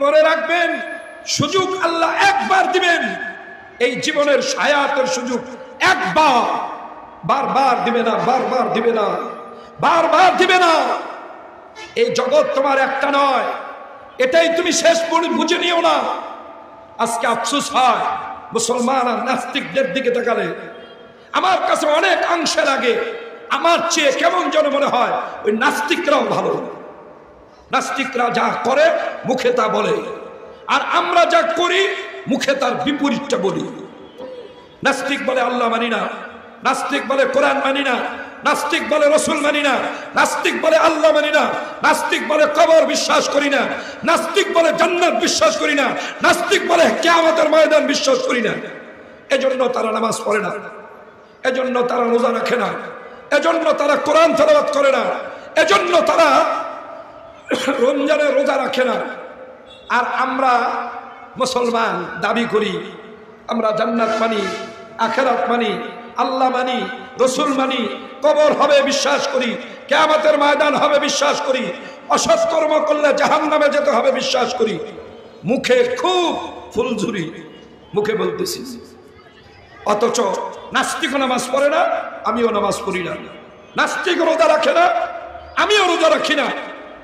মনে রাখবেন, সুযোগ আল্লাহ একবার দিবেন। এই জীবনের হায়াতের সুযোগ একবার, বারবার দিবে না, বারবার দিবে না, বারবার দিবে না। এই জগৎ তোমার একটা নয়, এটাই তুমি শেষ বুঝে নিও না। আজকে আফসোস হয় মুসলমান আর নাস্তিকদের দিকে তাকালে। আমার কাছে অনেক অংশে লাগে, আমার চেয়ে কেমন যেন মনে হয় ওই নাস্তিকরাও ভালো। নাস্তিকরা যা করে মুখে তা বলে, আর আমরা যা করি মুখে তার বিপরীতটা বলি। নাস্তিক বলে আল্লাহ মানি না, নাস্তিক বলে কোরআন মানি না, নাস্তিক বলে রসুল মানি না, নাস্তিক বলে আল্লাহ মানি না, নাস্তিক বলে কবর বিশ্বাস করি না, নাস্তিক বলে জান্নাত বিশ্বাস করি না, নাস্তিক বলে কিয়ামতের ময়দান বিশ্বাস করি না। এজন্য তারা নামাজ পড়ে না, এজন্য তারা রোজা রাখে না, এজন্য তারা কোরআন তেলাওয়াত করে না, এজন্য তারা রমজানে রোজা রাখে না। আর আমরা মুসলমান দাবি করি আমরা জান্নাত মানি, আখিরাত মানি, আল্লাহ মানি, রসুল মানি, কবর হবে বিশ্বাস করি, কিয়ামতের ময়দান হবে বিশ্বাস করি, অসৎ কর্ম করলে জাহান্নামে যেতে হবে বিশ্বাস করি। মুখে খুব ফুলঝুরি, মুখে বলতেছি, অথচ নাস্তিকও নামাজ পড়ে না, আমিও নামাজ পড়ি না। নাস্তিক রোজা রাখে না, আমিও রোজা রাখি না।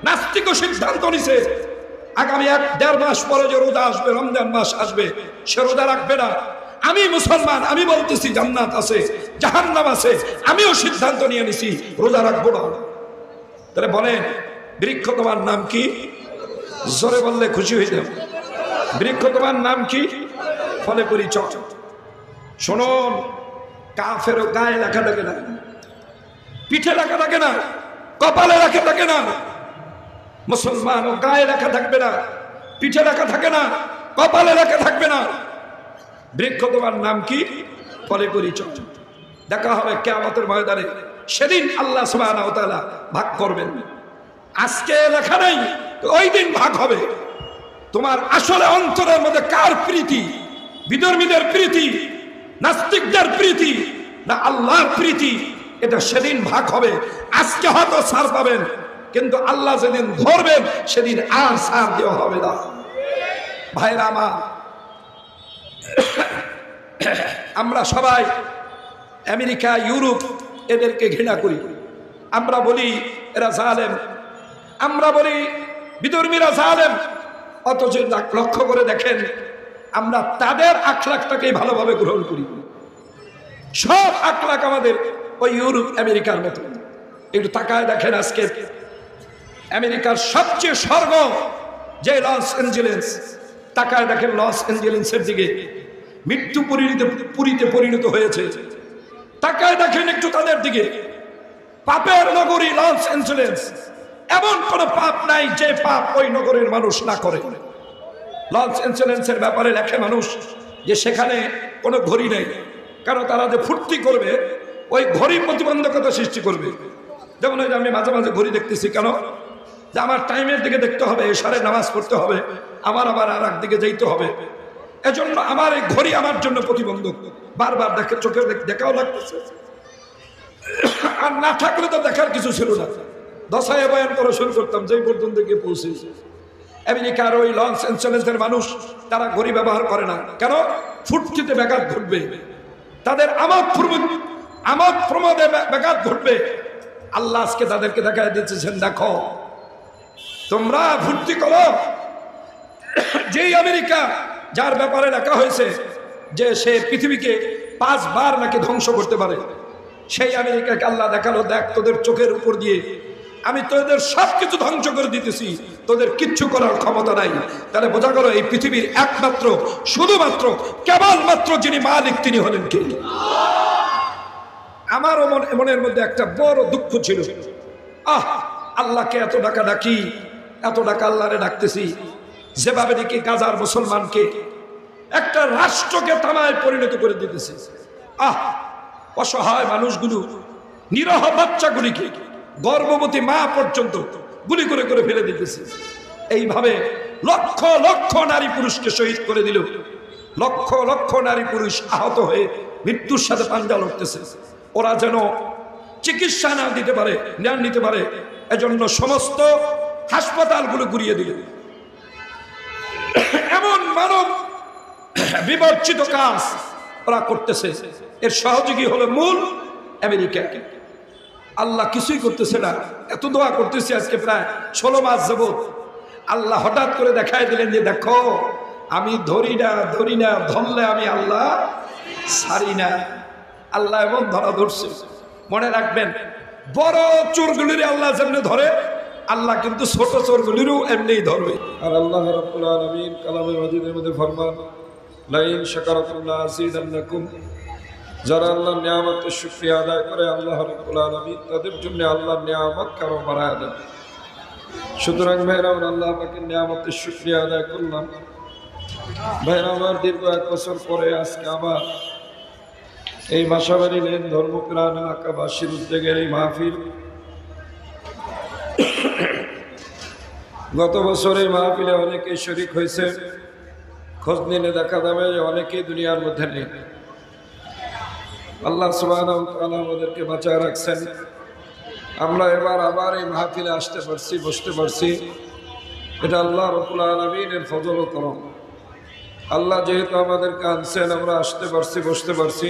নাস্তিকও সিদ্ধান্ত নিছে আগামী 1-1.5 মাস পরে যে রোজা আসবে, রমজান মাস আসবে, সে রোজা রাখবে না। আমি মুসলমান, আমি বলতেছি জান্নাত আছে, জাহান্নাম আছে, আমিও সিদ্ধান্ত নিয়ে নিছি রোজা রাখবো না। তাহলে বলেন বৃক্ষ তোমার নাম কি? জোরে বললে খুশি হয়ে যাবে। বৃক্ষ তোমার নাম কি? ফলে করি চট। শুনুন, কাফেরও গায়ে লেখা থাকে না, পিঠে লেখা থাকে না, কপালে লেখা থাকে না। মুসলমান ও গায়ে লেখা থাকবে না, পিঠে লেখা থাকে না, কপালে লেখা থাকবে না। বৃক্ষ তোমার নাম কি? ফলে করি চট। দেখা হবে কিয়ামতের ময়দানে, সেদিন আল্লাহ সুবহানাহু ওয়া তাআলা ভাগ করবেন। আজকে লেখা নেই, ওই দিন ভাগ হবে। তোমার আসলে অন্তরের মধ্যে কার প্রীতি? বিধর্মীদের প্রীতি, নাস্তিকদের প্রীতি, না আল্লাহর প্রীতি? এটা সেদিন ভাগ হবে। আজকে হয়তো ছাড় পাবেন, কিন্তু আল্লাহ যেদিন ধরবেন সেদিন আর ছাড় দেওয়া হবে না। ভাইরা আমার, আমরা সবাই আমেরিকা, ইউরোপ এদেরকে ঘৃণা করি। আমরা বলি এরা জালেম, আমরা বলি বিধর্মীরা জালেম। অথচ লক্ষ্য করে দেখেন, আমরা তাদের আখলাকটাকেই ভালোভাবে গ্রহণ করি। সব আখলাক আমাদের ওই ইউরোপ আমেরিকার মতো। একটু তাকায় দেখেন, আজকে আমেরিকার সবচেয়ে স্বর্গ যে লস অ্যাঞ্জেলেস, তাকায় দেখেন লস অ্যাঞ্জেলেসের দিকে মৃত্যু পুরীতে পরিণত হয়েছে। তাকায় দেখেন একটু তাদের দিকে। পাপের নগরী লস অ্যাঞ্জেলেস, এমন কোন পাপ নাই যে পাপ ওই নগরের মানুষ না করে। লস অ্যাঞ্জেলেসের ব্যাপারে লেখে মানুষ যে সেখানে কোনো ঘড়ি নেই, কারণ তারা যে ফুর্তি করবে ওই ঘড়ি প্রতিবন্ধকতা সৃষ্টি করবে। যেমন ওই যে আমি মাঝে মাঝে ঘড়ি দেখতেছি, কেন যে আমার টাইমের দিকে দেখতে হবে, এশারে নামাজ পড়তে হবে, আমার আবার আর এক দিকে যাইতে হবে। এজন্য আমার এই ঘড়ি আমার জন্য প্রতিবন্ধক। বারবার দেখে, চোখে দেখাও লাগতেছে, আর না থাকলে তো দেখার কিছু ছিল না। দশায় বয়ান করা শুরু করতাম, যেই পর্যন্ত গিয়ে পৌঁছেছে। আমেরিকার ওই লস অ্যাঞ্জেলেসের মানুষ তারা ঘড়ি ব্যবহার করে না, কেন? ফুর্তিতে ব্যাঘাত ঘটবে, তাদের আমোদ প্রমোদে ব্যাঘাত ঘটবে। আল্লাহ আজকে তাদেরকে দেখায় দিচ্ছেন, দেখো তোমরা ফুর্তি করো। যেই আমেরিকা, যার ব্যাপারে লেখা হয়েছে যে সে পৃথিবীকে 5 বার নাকি ধ্বংস করতে পারে, সেই আমেরিকাকে আল্লাহ দেখালো, দেখ তোদের চোখের উপর দিয়ে আমি তোদের সবকিছু ধ্বংস করে দিতেছি, তোদের কিচ্ছু করার ক্ষমতা নাই। তাহলে বোঝা গেল এই পৃথিবীর একমাত্র, শুধুমাত্র, কেবলমাত্র যিনি মালিক তিনি হলেন কে? আমারও মনের মধ্যে একটা বড় দুঃখ ছিল, আল্লাহকে এত ডাকি, এত ডাকা আল্লাহরে ডাকতেছি, যেভাবে দেখি গাজার মুসলমানকে একটা রাষ্ট্রকে তামায় পরিণত করে দিতেছে। অসহায় মানুষগুলো, নিরহ বাচ্চাগুলিকে, গর্ভবতী মা পর্যন্ত গুলি করে করে ফেলে দিতেছে। এইভাবে লক্ষ লক্ষ নারী পুরুষকে শহীদ করে দিল। লক্ষ লক্ষ নারী পুরুষ আহত হয়ে মৃত্যুর সাথে পাঞ্জা লড়তেছে। ওরা যেন চিকিৎসা না নিতে পারে, এজন্য সমস্ত হাসপাতালগুলো ঘুরিয়ে দিল। বিবর্জিত কাজ ওরা করতেছে। এর সহযোগী হলো মূল আমেরিকা। আল্লাহ কিছুই করতেছে না। এত দোয়া করতেছে আজকে প্রায় 16 মাস যাবত। আল্লাহ হঠাৎ করে দেখায় দিলেন যে দেখো আমি ধরি না ধরলে আমি আল্লাহ ছাড়ি না। আল্লাহ এমন ধরা ধরছে। মনে রাখবেন, বড় চোরগুলির আল্লাহ যেমনি ধরে, আল্লাহ কিন্তু ছোট চোরগুলিরও এমনিই ধরবে। আর আল্লাহ রাব্বুল আলামিন কালামে মাজিদের মধ্যে ফরমান, লাইন শাকারাতুম লাযিদান্নাকুম। যারা আল্লাহর নিয়ামতের শুকরিয়া আদায় করে আল্লাহ রাব্বুল আলামিন তাদের জন্য আল্লাহর নিয়ামত কারো বাড়ায় দেন। সুতরাং ভাইরা আমার, আল্লাহ পাকের নিয়ামতের শুকরিয়া আদায় করলাম। ভাইরা আমার, দীর্ঘ 1 বছর পরে আজকে আবার এই মাসাবাড়ি লেন ধর্মপ্রাণ এলাকাবাসীর উদ্যোগের এই মাহফিল। গত বছর এই মাহফিলে অনেকেই শরীক হয়েছে। খোঁজ নিলে দেখা যাবে যে অনেকেই দুনিয়ার মধ্যে নেই। আল্লাহ সুবহানাহু ওয়া তাআলা আমাদেরকে বাঁচায় রাখছেন। আমরা এবার আবার এই মাহফিলে আসতে পারছি, বসতে পারছি। এটা আল্লাহ রাব্বুল আলামিনের ফজল ও করম। আল্লাহ যেহেতু আমাদেরকে আনছেন, আমরা আসতে পারছি, বসতে পারছি,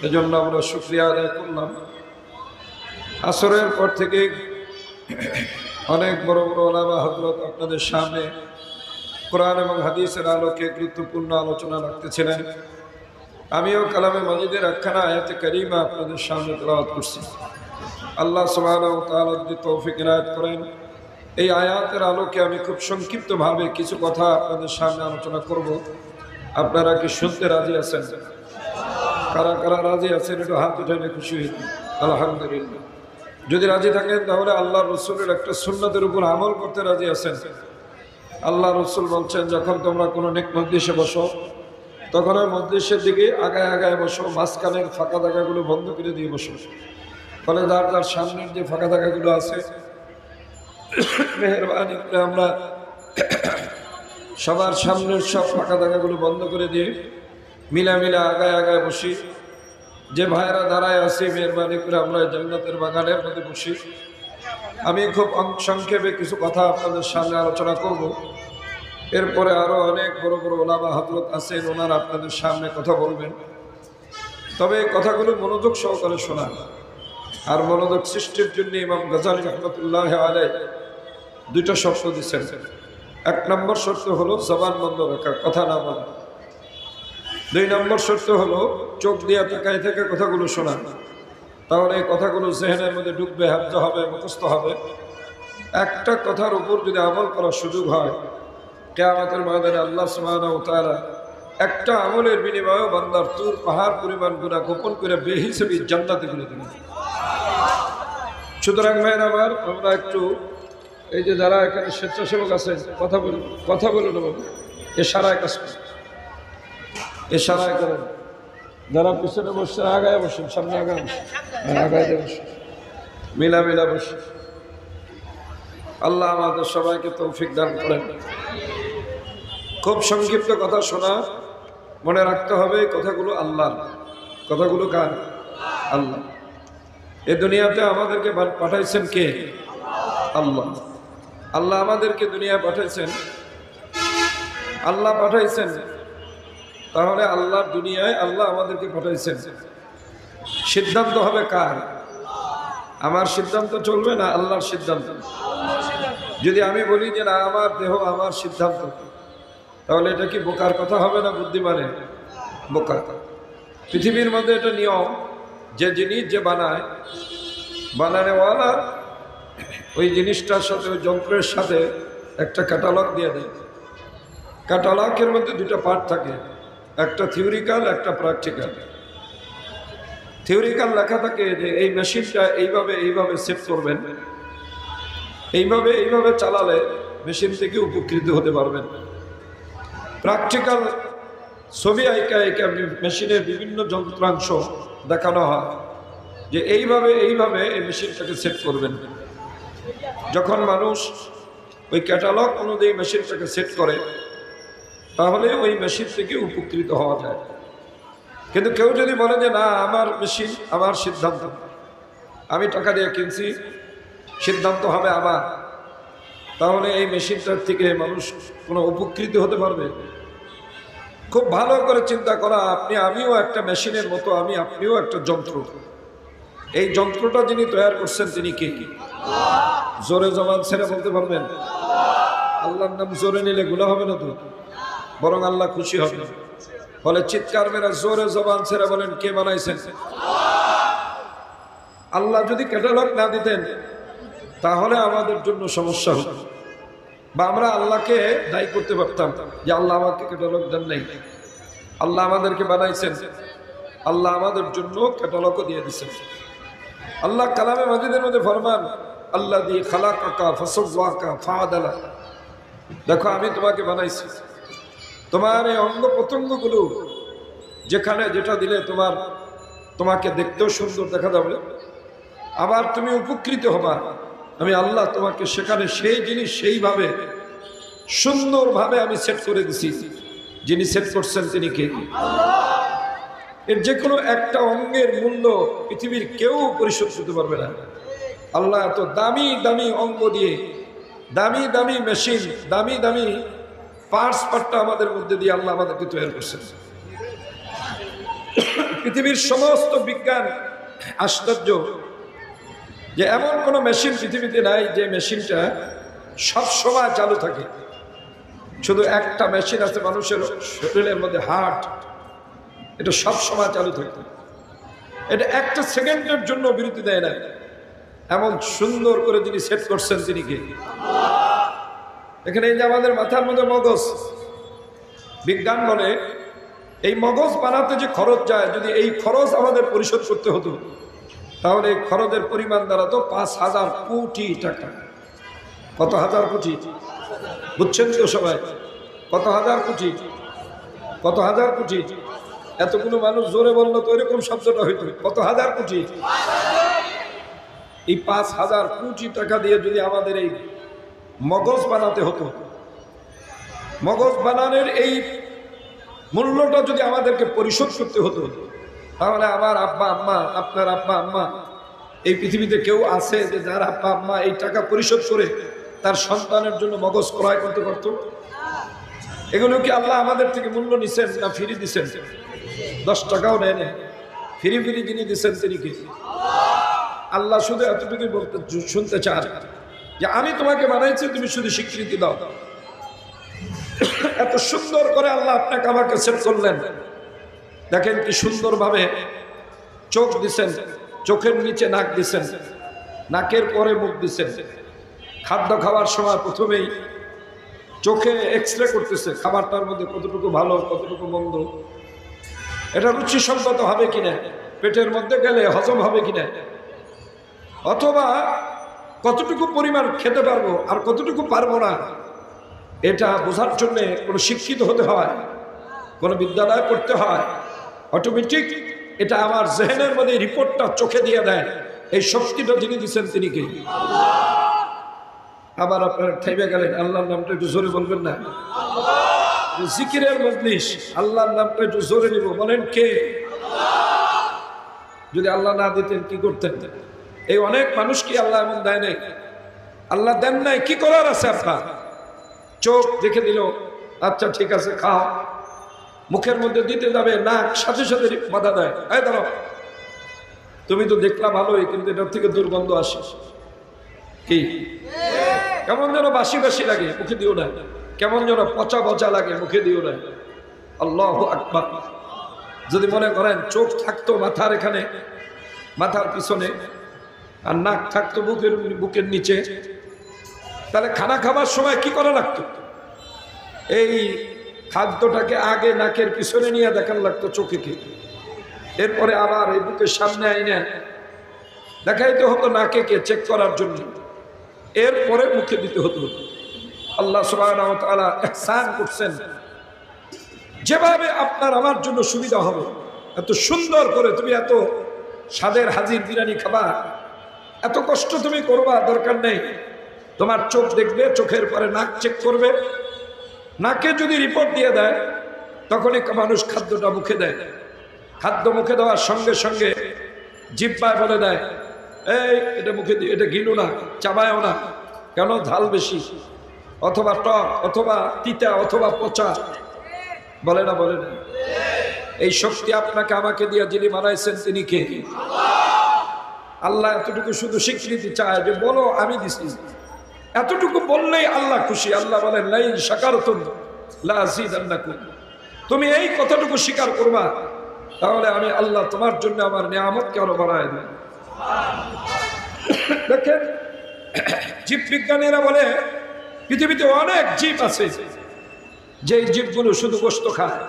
এজন্য আমরা শুকরিয়া আদায় করলাম। আসরের পর থেকে অনেক বড় বড় ওলামা হযরত আপনাদের সামনে কোরআন এবং হাদিসের আলোকে গুরুত্বপূর্ণ আলোচনা রাখতেছিলেন। আমিও কালামে মাজিদের একখানা আয়াতে কারিমা আপনাদের সামনে তেলাওয়াত করছি। আল্লাহ সুবহানাহু ওয়া তাআলা যদি তৌফিক ইনায়াত করেন, এই আয়াতের আলোকে আমি খুব সংক্ষিপ্তভাবে কিছু কথা আপনাদের সামনে আলোচনা করব। আপনারা কি শুনতে রাজি আছেন? কারা কারা রাজি আছেন একটু হাত উঠালে খুশি হইব। আলহামদুলিল্লাহ। যদি রাজি থাকেন তাহলে আল্লাহ রসুলের একটা সুন্নতের উপর আমল করতে রাজি আছেন। আল্লাহ রসুল বলছেন, যখন তোমরা কোনো নেক মজলিসে বসো তখন ওই মজলিসের দিকে আগায় আগায় বসো, মাঝখানের ফাঁকা জায়গাগুলো বন্ধ করে দিয়ে বসো। ফলে যার সামনের যে ফাঁকা জায়গাগুলো আছে, মেহেরবানি করে আমরা সবার সামনের সব ফাঁকা জায়গাগুলো বন্ধ করে দিয়ে মিলা আগায় আগায় বসি। যে ভাইয়েরা দাঁড়ায় আছি, মেহরবানি করে আমরা জান্নাতের বাগানের মধ্যে বসি। আমি খুব সংক্ষেপে কিছু কথা আপনাদের সামনে আলোচনা করব। এরপরে আরো অনেক বড় বড় ওলামা হযরত আছেন, ওনারা আপনাদের সামনে কথা বলবেন। তবে এই কথাগুলো মনোযোগ সহকারে শোনান। আর মনোযোগ সৃষ্টির জন্য ইমাম গাজ্জালী রাহমাতুল্লাহি আলাইহি 2টা শর্ত দিচ্ছেন। 1 নম্বর শর্ত হলো জবান বন্ধ রাখা, কথা না বলা। 2 নম্বর শর্ত হলো চোখ দিয়ে তাকায় থেকে কথাগুলো শোনা। তাহলে এই কথাগুলো জেহেনের মধ্যে ঢুকবে, হাফজ হবে, মুখস্থ হবে। একটা কথার উপর যদি আমল করার সুযোগ হয়, কিয়ামতের ময়দানে আল্লাহ সুবহানাহু ওয়া তাআলা একটা আমলের বিনিময়ে বান্দার তুর পাহাড় পরিমাণ গুনাহ গোপন করে বেহিসাবি জান্নাতে তুলে দেবেন। সুতরাং ভাইয়ের আমার, আমরা একটু এই যে যারা এখানে স্বেচ্ছাসেবক আছেন, কথা বলুন বাবু, ইশারায় কাজ করুন, ইশারায় করেন। যারা পিছনে বসছেন আগায় বসেন, সামনে আগায় বসেন, আগায় বসেন, মিলা বসেন। আল্লাহ আমাদের সবাইকে তৌফিক দান করেন। খুব সংক্ষিপ্ত কথা শোনা, মনে রাখতে হবে কথাগুলো আল্লাহর। কথাগুলো কার? আল্লাহ। এই দুনিয়াতে আমাদেরকে পাঠাইছেন কে? আল্লাহ। আল্লাহ আমাদেরকে দুনিয়ায় পাঠাইছেন, আল্লাহ পাঠাইছেন। তাহলে আল্লাহর দুনিয়ায় আল্লাহ আমাদেরকে পাঠাইছেন। সিদ্ধান্ত হবে কার? আমার সিদ্ধান্ত চলবে না আল্লাহর সিদ্ধান্ত? যদি আমি বলি যে না আমার দেহ আমার সিদ্ধান্ত, তাহলে এটা কি বোকার কথা হবে না বুদ্ধিমানের? বোকার। পৃথিবীর মধ্যে এটা নিয়ম, যে জিনিস যে বানানেওয়ালা ওই জিনিসটার সাথে, ওই যন্ত্রের সাথে একটা ক্যাটালগ দিয়ে দেয়। ক্যাটালগের মধ্যে 2টা পার্ট থাকে, একটা থিওরিক্যাল, একটা প্র্যাকটিক্যাল। থিওরিক্যাল লেখা থাকে যে এই মেশিনটা এইভাবে সেট করবেন, এইভাবে চালালে মেশিন থেকে উপকৃত হতে পারবেন। প্র্যাকটিক্যাল ছবি আঁকা মেশিনের বিভিন্ন যন্ত্রাংশ দেখানো হয় যে এইভাবে এই মেশিনটাকে সেট করবেন। যখন মানুষ ওই ক্যাটালগ অনুযায়ী মেশিনটাকে সেট করে, তাহলে ওই মেশিন থেকে উপকৃত হওয়া যায়। কিন্তু কেউ যদি বলে যে না আমার মেশিন, আমার সিদ্ধান্ত, আমি টাকা দিয়ে কিনছি, সিদ্ধান্ত হবে আমার, তাহলে এই মেশিনটার থেকে মানুষ কোনো উপকৃত হতে পারবে? খুব ভালো করে চিন্তা করা, আমিও একটা মেশিনের মতো, আপনিও একটা যন্ত্র। এই যন্ত্রটা যিনি তৈরি করছেন তিনি কে? জোরে জবান ছেড়ে বলতে পারবেন? আল্লাহর নাম জোরে নিলে গুনাহ হবে না তো, বরং আল্লাহ খুশি হবে। বলে চিৎকার মেরা জোরে জবান ছেড়ে বলেন, কে বানাইছেন? আল্লাহ যদি ক্যাটালগ না দিতেন তাহলে আমাদের জন্য সমস্যা হতো, বা আমরা আল্লাহকে দায়ী করতে পারতাম যে আল্লাহ আমাকে ক্যাটালগ দেন নাই। আল্লাহ আমাদেরকে বানাইছেন, আল্লাহ আমাদের জন্য ক্যাটালগও দিয়ে দিচ্ছেন। আল্লাহ কালামে মাজিদের মধ্যে ফরমান, আল্লাহ দিয়ে খালাকাকা ফাসাওয়াকা ফাআদালা, দেখো আমি তোমাকে বানাইছি, তোমার এই অঙ্গ প্রত্যঙ্গগুলো যেখানে যেটা দিলে তোমাকে দেখতেও সুন্দর দেখা যাবে, আবার তুমি উপকৃত হবা। আমি আল্লাহ তোমাকে সেখানে সেই জিনিস সেইভাবে সুন্দরভাবে আমি সেট করে দিছি। যিনি সেট করছেন তিনি কে? এর যে কোনো একটা অঙ্গের মূল্য পৃথিবীর কেউ পরিশোধ করতে পারবে না। আল্লাহ এত দামি দামি অঙ্গ দিয়ে, দামি দামি মেশিন, দামি দামি পার্টস পার্টটা আমাদের মধ্যে দিয়ে আল্লাহ আমাদেরকে তৈরি করছেন। পৃথিবীর সমস্ত বিজ্ঞান আশ্চর্য যে এমন কোনো মেশিন পৃথিবীতে নাই যে মেশিনটা সব সময় চালু থাকে। শুধু একটা মেশিন আছে মানুষের শরীরের মধ্যে, হার্ট, এটা সব সময় চালু থাকে। এটা একটা সেকেন্ডের জন্য বিরতি দেয় না। এমন সুন্দর করে যিনি সেট করছেন তিনি কে? এখানে এই যে আমাদের মাথার মধ্যে মগজ, বিজ্ঞান বলে এই মগজ বানাতে যে খরচ যায়, যদি এই খরচ আমাদের পরিশোধ করতে হতো তাহলে এই খরচের পরিমাণ দাঁড়াতো ৫,০০০ কোটি টাকা। কত হাজার কোটি? বুঝছেন তো সবাই? কত হাজার কোটি? কত হাজার কোটি? এতগুলো মানুষ জোরে বললো তো এরকম শব্দটা হইতো, কত হাজার কোটি। এই ৫,০০০ কোটি টাকা দিয়ে যদি আমাদের এই মগজ বানাতে হতো, মগজ বানানোর এই মূল্যটা যদি আমাদেরকে পরিশোধ করতে হতো, তাহলে আমার আব্বা আম্মা, আপনার আব্বা আম্মা, এই পৃথিবীতে কেউ আছে যে যার আব্বা আম্মা এই টাকা পরিশোধ করে তার সন্তানের জন্য মগজ ক্রয় করতে পারত? এগুলো কি আল্লাহ আমাদের থেকে মূল্য নিছেন না ফ্রি দিচ্ছেন? 10 টাকাও নেয় না, ফ্রি ফ্রি যিনি দিচ্ছেন তিনি কি? আল্লাহ শুধু এতটুকু বলতে শুনতে চান যে আমি তোমাকে বানাইছি, তুমি শুধু স্বীকৃতি দাও। এত সুন্দর করে আল্লাহ আপনাকে আমাকে সেট করলেন। দেখেন কি সুন্দরভাবে চোখ দিছেন, চোখের নিচে নাক দিছেন, নাকের পরে মুখ দিছেন। খাদ্য খাওয়ার সময় প্রথমেই চোখে এক্সরে করতেছে খাবারটার মধ্যে কতটুকু ভালো কতটুকু মন্দ, এটা রুচিসম্মত হবে কিনা, পেটের মধ্যে গেলে হজম হবে কিনা, অথবা কতটুকু পরিমাণ খেতে পারবো আর কতটুকু পারবো না, এটা বোঝার জন্যে কোনো শিক্ষিত হতে হয়, কোনো বিদ্যালয়ে পড়তে হয়। অটোমেটিক এটা আমার জেহেনের মধ্যে রিপোর্টটা চোখে দিয়ে দেয়। এই শক্তিটা যিনি দিচ্ছেন তিনি কে? আবার আপনারা থেমে গেলেন, আল্লাহর নামটা একটু জোরে বলবেন না? জিকিরের মজলিস, আল্লাহর নামটা একটু জোরে নিব, বলেন কে? যদি আল্লাহ না দিতেন কি করতেন? এই অনেক মানুষ কি আল্লাহ এমন দেয় নাই? আল্লাহ দেন নাই, কি করার আছে আপনার? চোখ দেখে দিল, আচ্ছা ঠিক আছে খাও, মুখের মধ্যে দিতে যাবে, নাক সাথে সাথে বাধা দেয়, এই দাঁড়াও, তুমি তো দেখলা ভালোই কিন্তু এটার থেকে দুর্গন্ধ আসে। কি কেমন যেন বাসি বাসি লাগে, মুখে দিও না। কেমন যেন পচা পচা লাগে, মুখে দিও না। আল্লাহু আকবার। যদি মনে করেন চোখ থাকতো মাথার এখানে, মাথার পিছনে, আর নাক থাকতো বুকের নিচে, তাহলে খানা খাবার সময় কি করা লাগতো? এই খাদ্যটাকে আগে নাকের পিছনে নিয়ে দেখার লাগতো চোখে কে, এরপরে আবার এই বুকের সামনে আইনে দেখাইতে হতো নাকে কে চেক করার জন্য, এরপরে মুখে দিতে হতো। আল্লাহ সুবহানাহু ওয়া তাআলা ইহসান করছেন, যেভাবে আপনার আমার জন্য সুবিধা হবে এত সুন্দর করে তুমি এত স্বাদের হাজির বিরিয়ানি খাবা, এত কষ্ট তুমি করবা দরকার নেই। তোমার চোখ দেখবে, চোখের পরে নাক চেক করবে, নাকে যদি রিপোর্ট দিয়ে দেয় তখনই মানুষ খাদ্যটা মুখে দেয়। খাদ্য মুখে দেওয়ার সঙ্গে সঙ্গে জিহ্বায় বলে দেয়, এই এটা মুখে দিয়ে, এটা গিলো না, চাবায়ও না, কেন ঝাল বেশি, অথবা টক, অথবা তিতা, অথবা পচা। বলে না বলে না? এই শক্তি আপনাকে আমাকে দিয়ে যিনি বানাইছেন তিনি কে? আল্লাহ এতটুকু শুধু স্বীকৃতি চায় যে বলো আমি দিছি। এতটুকু বললেই আল্লাহ খুশি। আল্লাহ বলেন লাইন শাকারতুম লাযিদান্নাকুম, তুমি এই কথাটুকু স্বীকার করবা তাহলে আমি আল্লাহ তোমার জন্য আমার নিয়ামতকে আরো বাড়ায় দেব। দেখেন জীববিজ্ঞানীরা বলে পৃথিবীতে অনেক জীব আছে যে জীবগুলো শুধু গোশত খায়,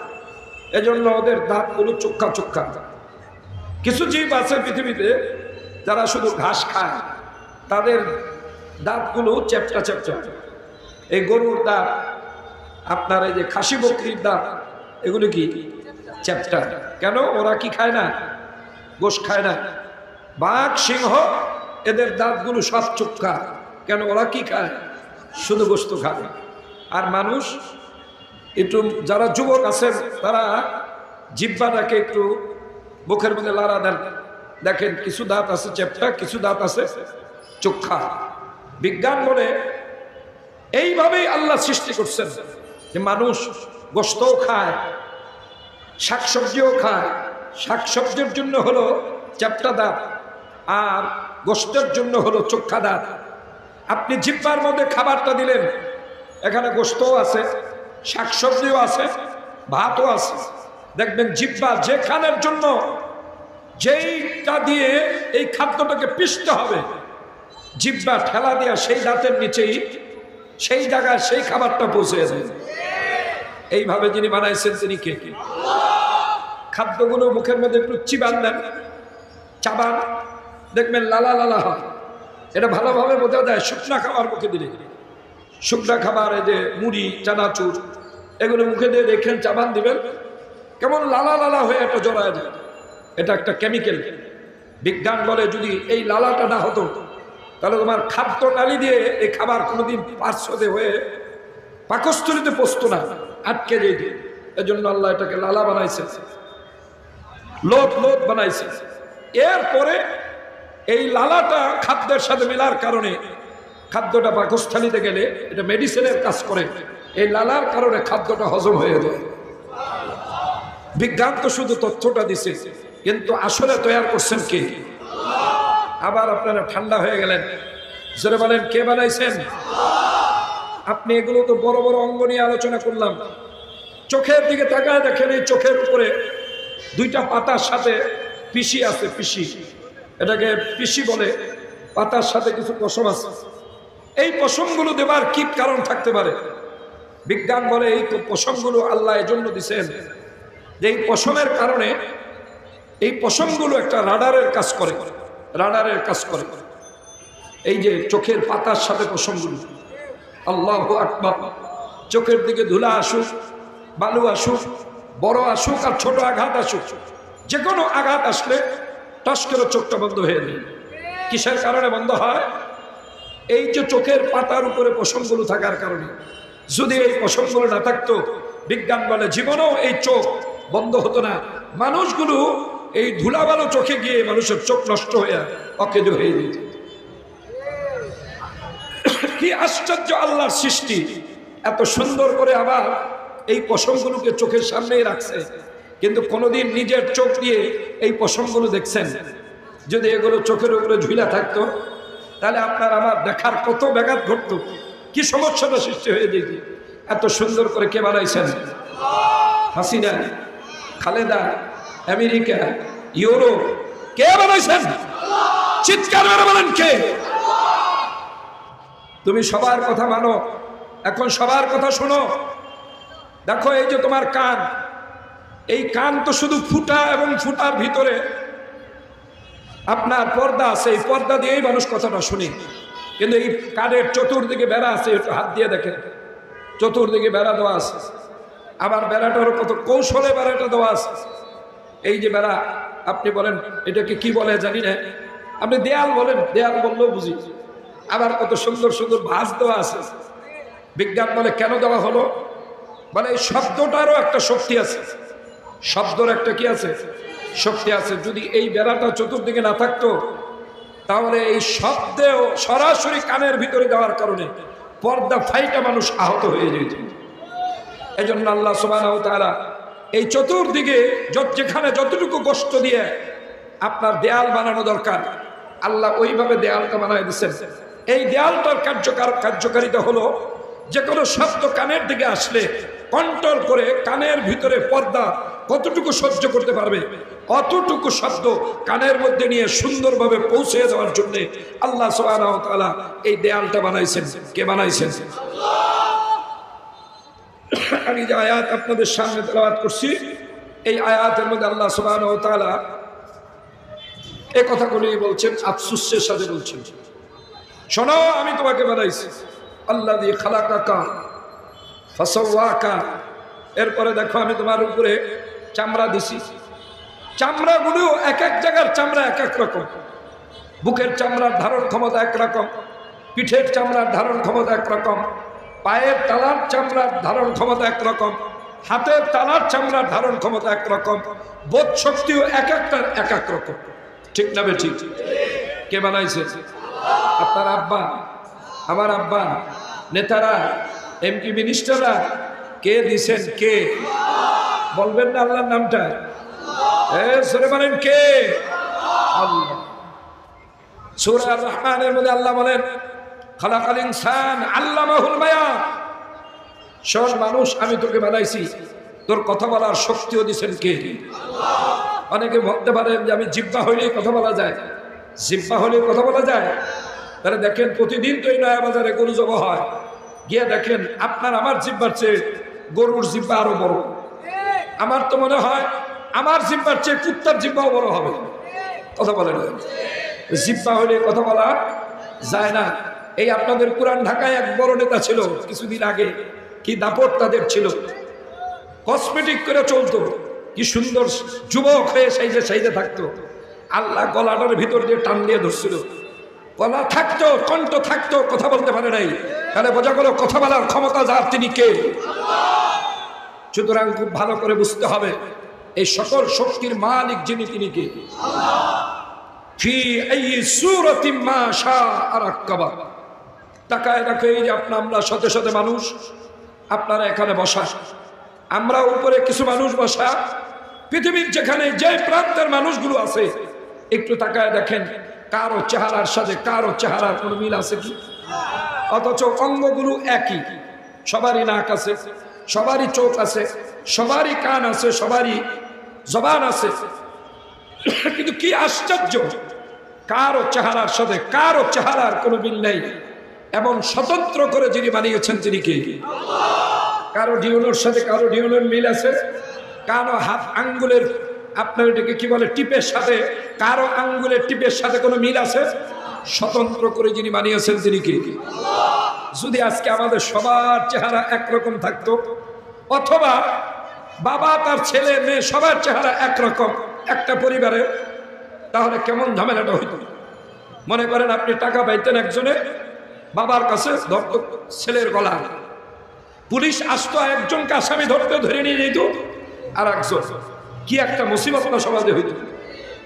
এজন্য ওদের দাঁতগুলো চোখা চোখা। কিছু জীব আছে পৃথিবীতে যারা শুধু ঘাস খায়, তাদের দাঁতগুলো চ্যাপটা চ্যাপটা। এই গরুর দাঁত, আপনার এই যে খাসি বকরির দাঁত, এগুলো কি চ্যাপটা। কেন? ওরা কি খায় না? গোশ খায় না। বাঘ সিংহ এদের দাঁতগুলো সব চোখা। কেন? ওরা কি খায়? শুধু গোশত খায়। আর মানুষ একটু যারা যুবক আছেন তারা জিহ্বাটাকে একটু মুখের মধ্যে লাড়া দেন, দেখেন কিছু দাঁত আছে চ্যাপটা, কিছু দাঁত আছে চোখা। বিজ্ঞান বলে এইভাবেই আল্লাহ সৃষ্টি করছেন যে মানুষ গোশতও খায়, শাকসবজিও খায়। শাকসবজির জন্য হলো চ্যাপটা দাঁত আর গোশতের জন্য হলো চোখা দাঁত। আপনি জিহ্বার মধ্যে খাবারটা দিলেন, এখানে গোশতও আছে, শাকসবজিও আছে, ভাতও আছে। দেখবেন জিহ্বা যেখানের জন্য যেইটা দিয়ে এই খাদ্যটাকে পিষতে হবে, জিহ্বা ঠেলা দিয়া সেই দাঁতের নিচেই সেই জায়গায় সেই খাবারটা পৌঁছে যায়। এইভাবে যিনি বানাইছেন তিনি কে? খাদ্যগুলো মুখের মধ্যে একটু চিবান দেন, চাবান, দেখবেন লালা লালা হয়। এটা ভালোভাবে বোঝা যায় শুকনা খাবার মুখে দিলে। শুকনা খাবার, এই যে মুড়ি, চানাচুর, এগুলো মুখে দিয়ে দেখেন, চাবান দিবেন, কেমন লালা লালা হয়ে একটা জড়ায় যায়। এটা একটা কেমিক্যাল। বিজ্ঞান বলে যদি এই লালাটা না হতো তাহলে তোমার খাদ্য নালী দিয়ে এই খাবার কোনোদিন পার্শ্বদে হয়ে পাকস্থলীতে পচতো না, আটকে যেত। এজন্য আল্লাহ এটাকে লালা বানাইছে, লোদ লোদ বানাইছে। এরপরে এই লালাটা খাদ্যের সাথে মেলার কারণে খাদ্যটা পাকস্থলীতে গেলে এটা মেডিসিনের কাজ করে। এই লালার কারণে খাদ্যটা হজম হয়ে যায়। বিজ্ঞান তো শুধু তথ্যটা দিছে, কিন্তু আসলে তৈরি করছেন কে? আবার আপনারা ঠান্ডা হয়ে গেলেন, জোরে বলেন কে বানাইছেন? আপনি এগুলো তো বড় বড় অঙ্গ নিয়ে আলোচনা করলাম। চোখের দিকে তাকায় দেখেন, এই চোখের উপরে দুইটা পাতার সাথে পিসি আছে। পিসি, এটাকে পিসি বলে। পাতার সাথে কিছু পশম আছে। এই পশমগুলো দেবার কি কারণ থাকতে পারে? বিজ্ঞান বলে এই পশমগুলো আল্লাহ এজন্য দিছেন যে এই পশমের কারণে, এই পশমগুলো একটা রাডারের কাজ করে। রাডারের কাজ করে এই যে চোখের পাতার সাথে পশমগুলো। আল্লাহু আকবার। চোখের দিকে ধুলা আসুক, বালু আসুক, বড় আসুক আর ছোট আঘাত আসুক, যে কোনো আঘাত আসলে টস করে চোখটা বন্ধ হয়ে যায়। কিসের কারণে বন্ধ হয়? এই যে চোখের পাতার উপরে পশমগুলো থাকার কারণে। যদি এই পশমগুলো না থাকতো, বিজ্ঞান বলে জীবনেও এই চোখ বন্ধ হতো না। মানুষগুলো এই ধুলাবালো চোখে গিয়ে মানুষের চোখ নষ্ট হয়ে অকেজ হয়ে যেত। কি আশ্চর্য আল্লাহর সৃষ্টি! এত সুন্দর করে আবার এই পশমগুলোকে চোখের সামনেই রাখছে, কিন্তু কোনোদিন নিজের চোখ দিয়ে এই পশমগুলো দেখছেন? যদি এগুলো চোখের উপরে ঝুলা থাকতো তাহলে আপনার আমার দেখার কত ব্যাঘাত ঘটতো, কি সমস্যাটা সৃষ্টি হয়ে যেত। এত সুন্দর করে কে বানাইছেন? হাসিনা, খালেদা, আমেরিকা, ইউরোপ, কে বানাইছেন? চিৎকার মেরে বলেন কে? তুমি সবার কথা মানো, এখন সবার কথা শোনো। দেখো এই যে তোমার কান, এই কান তো শুধু ফুটা এবং ফুটার ভিতরে আপনার পর্দা আছে। এই পর্দা দিয়েই মানুষ কথাটা শুনে, কিন্তু এই কানের চতুর্দিকে বেড়া আছে। একটু হাত দিয়ে দেখেন, চতুর্দিকে বেড়া দেওয়া আছে। আবার বেড়াটারও কত কৌশলে বেড়াটা দেওয়া আছে। এই যে বেড়া, আপনি বলেন এটাকে কি বলে জানি না, আপনি দেয়াল বলেন, দেয়াল বললেও বুঝি। আবার কত সুন্দর সুন্দর ভাঁজ দেওয়া আছে। বিজ্ঞান বলে কেন দেওয়া হলো? মানে এই শব্দটারও একটা শক্তি আছে। শব্দর একটা কি আছে? শক্তি আছে। যদি এই বেড়াটা চতুর্দিকে না থাকতো তাহলে এই শব্দেও সরাসরি কানের ভিতরে দেওয়ার কারণে পর্দা ফাইটা মানুষ আহত হয়ে যেত। এই জন্য আল্লাহ সুবহানাহু ওয়া তাআলা এই চতুর্দিকে যেখানে যতটুকু কষ্ট দিয়ে আপনার দেয়াল বানানো দরকার, আল্লাহ ওইভাবে দেয়ালটা বানায় দিচ্ছেন। এই দেয়ালটার কার্যকারিতা হলো যে কোনো শব্দ কানের দিকে আসলে কন্ট্রোল করে কানের ভিতরে পর্দা কতটুকু সহ্য করতে পারবে অতটুকু শব্দ কানের মধ্যে নিয়ে সুন্দরভাবে পৌঁছে দেওয়ার জন্য আল্লাহ সুবহানাহু ওয়া তাআলা এই দেয়ালটা বানাইছেন। কে বানাইছেন? আমি যে আয়াত আপনাদের সামনে তেলাওয়াত করছি, এই আয়াতের মধ্যে আল্লাহ সুবহানাহু ওয়া তাআলা এই কথাগুলি বলছেন, আফসোসের সাথে বলছেন, শোনো আমি তোমাকে বানাইছি, আল্লাযী খালাকাকা ফাসাওয়াকা। এরপরে দেখো আমি তোমার উপরে চামড়া দিছি, চামড়াগুলো এক এক জায়গার চামড়া এক এক রকম। বুকের চামড়ার ধারণ ক্ষমতা একরকম, পিঠের চামড়ার ধারণ ক্ষমতা একরকম, পায়ের তালার চামড়ার ধারণ ক্ষমতা একরকম, হাতের তালার চামড়ার ধারণ ক্ষমতা একরকম, বোধ শক্তিও এক একটার এক এক রকম। ঠিক না বেঠিক? কে বানাইছে? আপনার আব্বা, আমার আব্বা, নেতারা, এমপি মিনিস্টাররা। কে দিছেন? কে? বলবেন না আল্লাহর নামটা? সরে বলেন কে? আল্লাহ। সূরা আর-রহমানের মধ্যে আল্লাহ বলেন, খালাকাল ইনসান আল্লামাহুল বায়ান। শোন মানুষ, আমি তোকে বানাইছি, তোর কথা বলার শক্তিও দিছেন কে? অনেকে ভাবতে পারেন যে আমি জিহ্বা হইলেই কথা বলা যায়, জিহ্বা হলেই কথা বলা যায়। তাহলে দেখেন প্রতিদিন তো এই নয়া বাজারে গরু জব হয়, গিয়ে দেখেন আপনার আমার জিহ্বার চেয়ে গরুর জিহ্বা আরো বড়। আমার তো মনে হয় আমার জিহ্বার চেয়ে কুত্তার জিহ্বাও বড় হবে। কথা বলেন, জিহ্বা হলে কথা বলা যায় না। এই আপনাদের পুরান ঢাকায় এক বড় নেতা ছিল কিছুদিন আগে, কি দাপট তাদের ছিল, কসমেটিক করে চলতো, কি সুন্দর যুবক হয়ে সাইজে থাকতো। আল্লাহ গলাটার ভিতর দিয়ে টান দিয়ে ধরছিল, গলা থাকতো, কণ্ঠ থাকতো, কথা বলতে পারে নাই। তাহলে বোঝা গেল কথা বলার ক্ষমতা যার তিনি কে? সুতরাং খুব ভালো করে বুঝতে হবে এই সকল শক্তির মালিক যিনি, তিনি কে? ফি আইয়ি সূরাতিন মা শাআ রাক্কাবা। তাকায় রাখো, এই যে আমরা শত শত মানুষ আপনারা এখানে বসা, আমরা উপরে কিছু মানুষ বসা, পৃথিবীর যেখানে যে প্রান্তের মানুষগুলো আছে একটু তাকায় দেখেন কারো চেহারার সাথে কারো চেহারার কোনো মিল আছে কি? অথচ অঙ্গগুলো একই, সবারই নাক আছে, সবারই চোখ আছে, সবারই কান আছে, সবারই জবান আছে, কিন্তু কি আশ্চর্য, কারো চেহারার সাথে কারো চেহারার কোনো মিল নেই। এমন স্বতন্ত্র করে যিনি বানিয়েছেন তিনি কে? কারো ডিউনোর সাথে কারো ডিউনোর মিল আছে, কারো হাত আঙ্গুলের আপনার এটাকে কি বলে টিপের সাথে কারো আঙ্গুলের টিপের সাথে কোনো মিল আছে? স্বতন্ত্র করে যিনি বানিয়েছেন তিনি কে? যদি আজকে আমাদের সবার চেহারা একরকম থাকতো, অথবা বাবা তার ছেলে মেয়ে সবার চেহারা একরকম একটা পরিবারে, তাহলে কেমন ঝামেলাটা হইত? মনে করেন আপনি টাকা পাইতেন একজনে, বাবার কাছে ধরত ছেলের গলা, পুলিশ আসতো একজনকে আসামি ধরতে ধরে নিয়ে যেত, আর একজন, কি একটা মুসিবত না সমাজে হইত।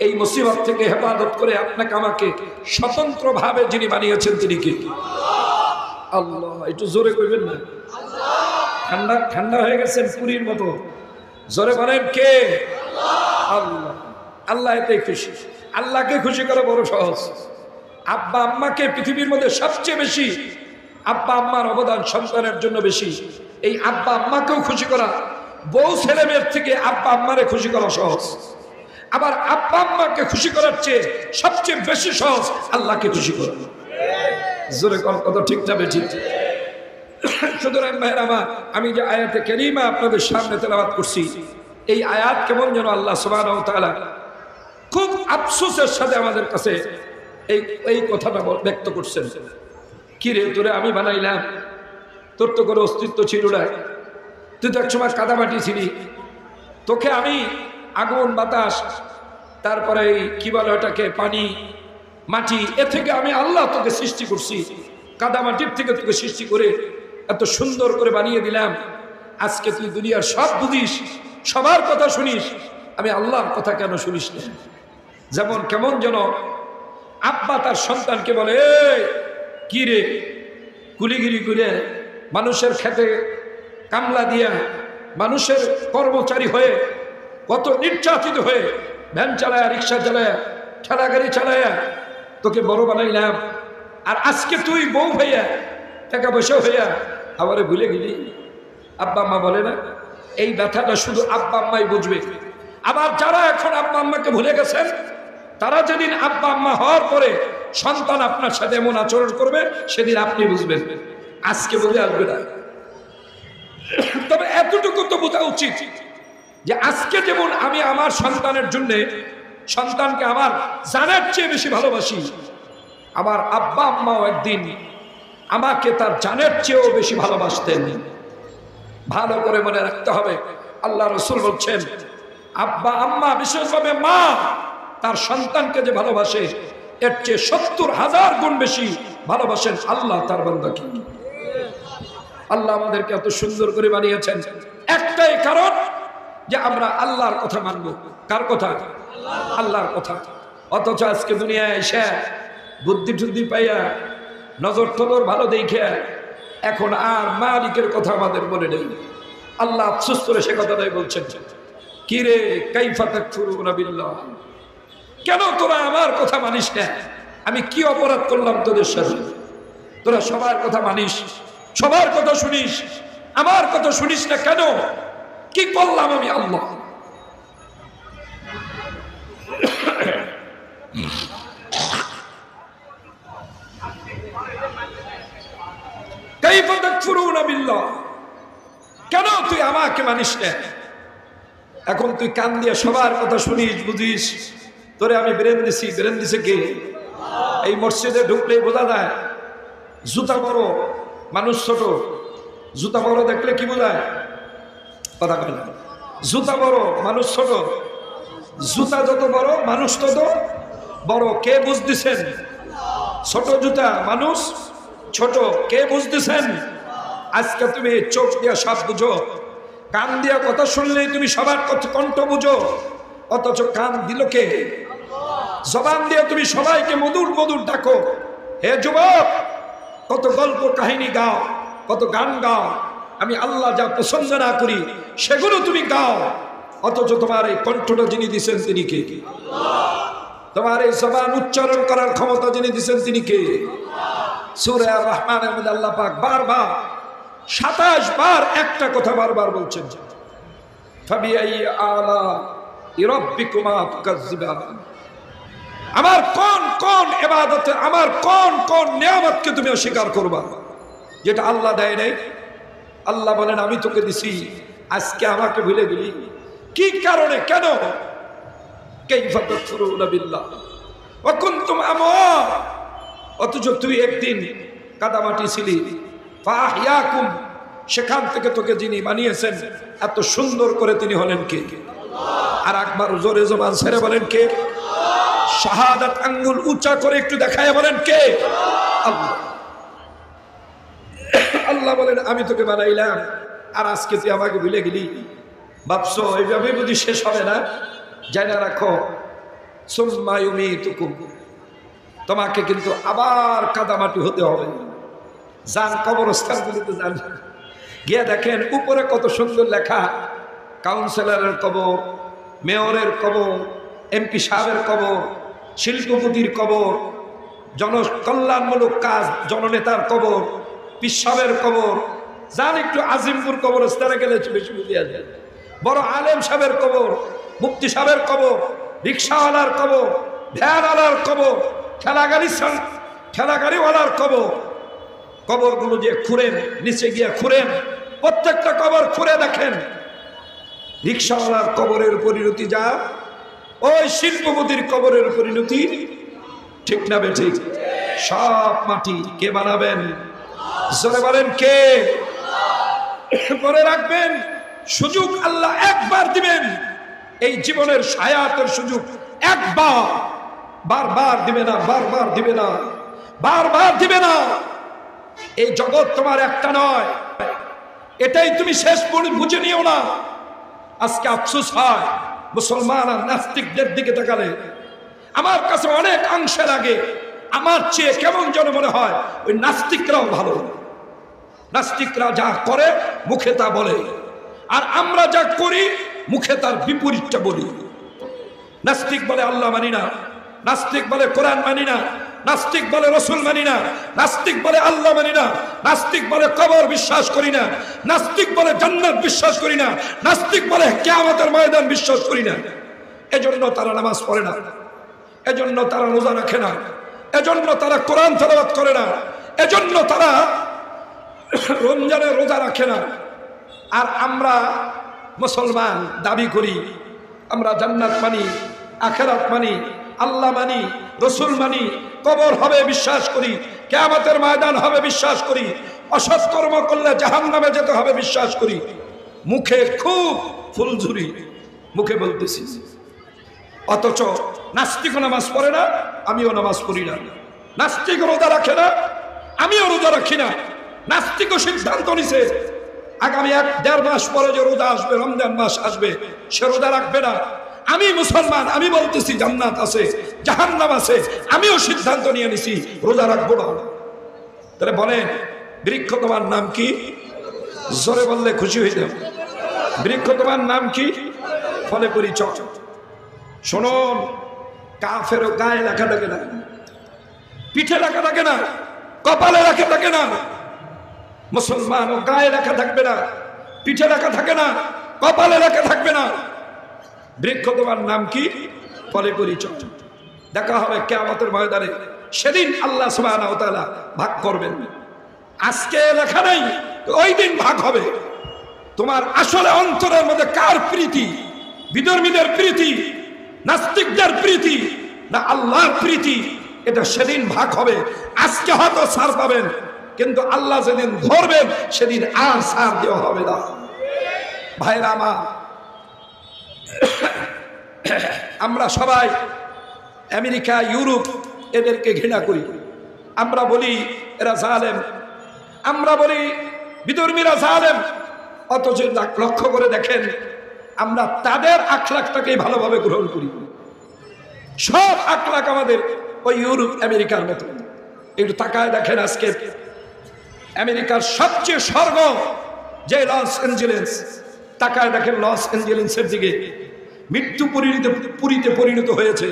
এই মুসিবত থেকে হেফাজত করে আপনাকে আমাকে স্বতন্ত্র ভাবে যিনি বানিয়েছেন তিনি কে? আল্লাহ। একটু জোরে কইবেন না? ঠান্ডা ঠান্ডা হয়ে গেছেন পুরীর মতো, জোরে বলেন কে? আল্লাহ। আল্লাহ এতে খুশি। আল্লাহকে খুশি করা বড় সহজ। আব্বা আম্মাকে পৃথিবীর মধ্যে সবচেয়ে বেশি আব্বা আম্মার অবদান সন্তানের জন্য বেশি। এই আব্বা আম্মাকেও খুশি করা বউ ছেলে মেয়ের থেকে আব্বা আম্মারে খুশি করা সহজ। আবার আব্বা আম্মাকে খুশি করার চেয়ে সবচেয়ে বেশি সহজ আল্লাহকে খুশি করা। জোরে কথা ঠিক যাবে ঠিক। সুতরাং ভাইয়ের আমার, আমি যে আয়াতে কারিমা আপনাদের সামনে তেলাওয়াত করছি, এই আয়াত কেমন যেন আল্লাহ সুবহানাহু ওয়া তাআলা খুব আফসোসের সাথে আমাদের কাছে এই কথাটা ব্যক্ত করছেন। কি রে, তোরে আমি বানাইলাম, তোর তো কোনো অস্তিত্ব ছিল না, তুই তো একসময় কাদামাটি ছিলি, তোকে আমি আগুন বাতাস তারপরে এই কি বলে ওটাকে পানি মাটি, এ থেকে আমি আল্লাহ তোকে সৃষ্টি করছি, কাদামাটির থেকে তোকে সৃষ্টি করে এত সুন্দর করে বানিয়ে দিলাম। আজকে তুই দুনিয়ার সব বুঝিস, সবার কথা শুনিস, আমি আল্লাহর কথা কেন শুনিস না? যেমন কেমন যেন আব্বা তার সন্তানকে বলে, কি রে কুলিগিরি করে মানুষের খেতে কামলা দিয়া মানুষের কর্মচারী হয়ে, কত নির্যাতিত হয়ে, ভ্যান চালায়, রিক্সা চালায়, ঠেলা গাড়ি চালায় তোকে বড় বানাইলাম, আর আজকে তুই বউ হইয়া, টাকা পয়সা হইয়া আবারে ভুলে গেলি। আব্বা আম্মা বলে না, এই ব্যথাটা শুধু আব্বা আম্মাই বুঝবে। আবার যারা এখন আব্বা আম্মাকে ভুলে গেছেন, তারা যেদিন আব্বা আম্মা হওয়ার পরে সন্তান আপনার সাথে এমন আচরণ করবে, সেদিন আপনি বুঝবেন, আজকে বুঝে আসবে না। তবে এতটুকু তো বোঝা উচিত যে আজকে যেমন আমি আমার সন্তানের জন্য, সন্তানকে আমার জানের চেয়ে বেশি ভালোবাসি, আমার আব্বা আম্মাও একদিন আমাকে তার জানের চেয়েও বেশি ভালোবাসতেন। ভালো করে মনে রাখতে হবে, আল্লাহ রাসূল বলছেন, আব্বা আম্মা, বিশেষভাবে মা তার সন্তানকে যে ভালোবাসে, এর চেয়ে ৭০,০০০ গুণ বেশি ভালোবাসেন আল্লাহ তার বান্দাকে। আল্লাহ আমাদেরকে এত সুন্দর করে বানিয়েছেন একটাই কারণ, যে আমরা আল্লাহর কথা মানব। কার কথা? আল্লাহর কথা। অথচ আজকে দুনিয়ায় এসে বুদ্ধি টুদ্ধি পাইয়া, নজর টজর ভালো দেখে এখন আর মালিকের কথা আমাদের মনে নেই। আল্লাহ আফসোস করে সে কথাটাই বলছেন, কি রে কাইফা তাকফুরুনা বিল্লাহ, কেন তোরা আমার কথা মানিস না? আমি কি অপরাধ করলাম তোদের সাথে? তোরা সবার কথা মানিস, সবার কথা শুনিস, আমার কথা শুনিস না কেন? কি করলাম আমি আল্লাহ? কাইফা তাকফুরুনা বিল্লাহ, কেন তুই আমাকে মানিস না? এখন তুই কান দিয়ে সবার কথা শুনিস, বুঝিস, তোরে আমি ব্রেন দিছি। ব্রেন দিছে কে? এই মসজিদে ঢুকলেই বোঝা যায় জুতা বড় মানুষ ছোট। জুতা বড় দেখলে কি বোঝায়? কথা বলে না। জুতা বড় মানুষ ছোট, জুতা যত বড় মানুষ তত বড়। কে বুঝতেছেন? ছোট জুতা মানুষ ছোট, কে বুঝতেছেন? আজকে তুমি চোখ দিয়া সব বুঝো, কান দিয়া কথা শুনলেই তুমি সবার কণ্ঠ বুঝো, অথচ কান দিল কে? জবান দিয়ে তুমি সবাইকে মধুর মধুর ডাকো। হে যুবক, কত গল্প কাহিনী গাও, কত গান গাও, আমি আল্লাহ যা পছন্দ না করি সেগুলো তুমি গাও, অথচ তোমার এই কণ্ঠটা যিনি দিচ্ছেন তিনি কে? তোমার এই জবান উচ্চারণ করার ক্ষমতা যিনি দিচ্ছেন তিনি কে? সূরা আর রহমানের মধ্যে আল্লাহ পাক বারবার ২৭ বার একটা কথা বারবার বলছেন, ফাবিআই আলা রাব্বিকুমা তুকাজ্জিবান। আমার কোন কোন ইবাদতে, আমার কোন কোন নিয়ামতকে তুমি অস্বীকার করবা যেটা আল্লাহ দেয় নাই? আল্লাহ বলেন, আমি তোকে দিছি, আজকে আমাকে ভুলে গেলি। কি কারণে? কেন? কাইফা তাকফুরুনা বিল্লাহ ওয়া কুনতুম আমওয়াত, অথচ তুই একদিন কাদামাটি ছিলি। ফাআহইয়াকুম, সেখান থেকে তোকে যিনি বানিয়েছেন এত সুন্দর করে তিনি হলেন কে? আর একবার জোরে জবান ছেড়ে বলেন কে? শাহাদাত আঙ্গুল উঁচা করে একটু দেখায় বলেন কে? আল্লাহ। আল্লাহ বলেন, আমি তোকে বানাইলাম, আর আজকে তুই আমাকে ভুলে গেলি। ভাবছো এইভাবে বুঝি শেষ হবে না? জানা রাখো, সুম্মা ইউমীতুকুম, তোমাকে কিন্তু আবার কাদামাটি হতে হবে। যান কবরস্থানগুলিতে যান, গিয়ে দেখেন উপরে কত সুন্দর লেখা, কাউন্সিলরের কবর, মেয়রের কবর, এমপি সাহেবের কবর, শিল্পপতির কবর, জনকল্যাণমূলক কাজ জননেতার কবর, পীর সাহেবের কবর। যান একটু আজিমপুর কবরস্থানে গেলে বেশি বুঝিয়া যায়। বড় আলেম সাহেবের কবর, মুফতি সাহেবের কবর, রিক্সাওয়ালার কবর, ভ্যানওয়ালার কবর, ঠেলাগাড়িওয়ালার কবর। কবরগুলো যে খুঁড়েন, নিচে গিয়ে খুঁড়েন, প্রত্যেকটা কবর খুঁড়ে দেখেন। রিক্সাওয়ালার কবরের পরিণতি যা, ওই শিল্পপতির কবরের পরিণতি ঠিক না বেঠিক? সব মাটি কে বানাবেন? জোরে বলেন কে? মনে রাখবেন, সুযোগ আল্লাহ একবার দিবেন, এই জীবনের হায়াতের সুযোগ একবার, বারবার দিবে না, বারবার দিবে না, বারবার দিবে না। এই জগৎ তোমার একটা নয়, এটাই তুমি শেষ বুঝে নিও না। আজকে আফসোস হয় মুসলমান আর নাস্তিকদের দিকে তাকালে, আমার কাছে অনেক অংশে লাগে আমার চেয়ে কেমন যেন মনে হয় ওই নাস্তিকরাও ভালো। নাস্তিকরা যা করে মুখে তা বলে, আর আমরা যা করি মুখে তার বিপরীতটা বলি। নাস্তিক বলে আল্লাহ মানি না, নাস্তিক বলে কোরআন মানি না, নাস্তিক বলে রসুল মানি না, নাস্তিক বলে আল্লাহ মানি না, নাস্তিক বলে কবর বিশ্বাস করি না, নাস্তিক বলে জান্নাত বিশ্বাস করি না, নাস্তিক বলে কিয়ামতের ময়দান বিশ্বাস করি না। এজন্য তারা নামাজ পড়ে না, এজন্য তারা রোজা রাখে না, এজন্য তারা কোরআন তেলাওয়াত করে না, এজন্য তারা রমজানে রোজা রাখে না। আর আমরা মুসলমান দাবি করি আমরা জান্নাত মানি, আখিরাত মানি, আল্লাহ মানি, রসুল মানি, কবর হবে বিশ্বাস করি, কিয়ামতের ময়দান হবে বিশ্বাস করি, অসৎ কর্ম করলে জাহান্নামে যেতে হবে বিশ্বাস করি। মুখে খুব ফুলঝুরি, মুখে বলতেছি, অথচ নাস্তিক নামাজ পড়ে না, আমিও নামাজ পড়ি না। নাস্তিক রোজা রাখে না, আমিও রোজা রাখি না। নাস্তিকও সিদ্ধান্ত নিছে আগামী 1-1.5 মাস পরে যে রোজা আসবে, রমজান মাস আসবে, সে রোজা রাখবে না। আমি মুসলমান, আমি বলতেছি জান্নাত আছে, জাহান্নাম আছে, আমিও সিদ্ধান্ত নিয়ে নিছি রোজা রাখবো না। তাহলে বলেন বৃক্ষ তোমার নাম কি? জোরে বললে খুশি হয়ে যাবে। বৃক্ষ তোমার নাম কি? ফলে পরিচয়। শুনুন, কাফেরও গায়ে লেখা থাকে না, পিঠে লেখা থাকে না, কপালে লেখা থাকে না। মুসলমানও গায়ে লেখা থাকবে না, পিঠে লেখা থাকে না, কপালে লেখা থাকবে না। বৃক্ষ তোমার নাম কি? ফলে পরিচয়। দেখা হবে কিয়ামতের ময়দানে, সেদিন আল্লাহ সুবহানাহু ওয়া তাআলা ভাগ করবেন। আজকে লেখা নেই, ওই দিন ভাগ হবে। তোমার আসলে অন্তরের মধ্যে কার প্রীতি? বিধর্মীদের প্রীতি, নাস্তিকদের প্রীতি, না আল্লাহর প্রীতি? এটা সেদিন ভাগ হবে। আজকে হয়তো ছাড় পাবেন, কিন্তু আল্লাহ যেদিন ধরবেন সেদিন আর ছাড় দেওয়া হবে না। ভাইরা আমার, আমরা সবাই আমেরিকা, ইউরোপ এদেরকে ঘৃণা করি। আমরা বলি এরা জালেম, আমরা বলি বিধর্মীরা জালেম। অথচ লক্ষ্য করে দেখেন, আমরা তাদের আখলাকটাকে ভালোভাবে গ্রহণ করি। সব আখলাক আমাদের ওই ইউরোপ আমেরিকার মতো। একটু তাকায় দেখেন, আজকে আমেরিকার সবচেয়ে স্বর্গ যে লস অ্যাঞ্জেলেস, তাকায় দেখেন লস অ্যাঞ্জেলেসের দিকে মৃত্যু পুরীতে পরিণত হয়েছে।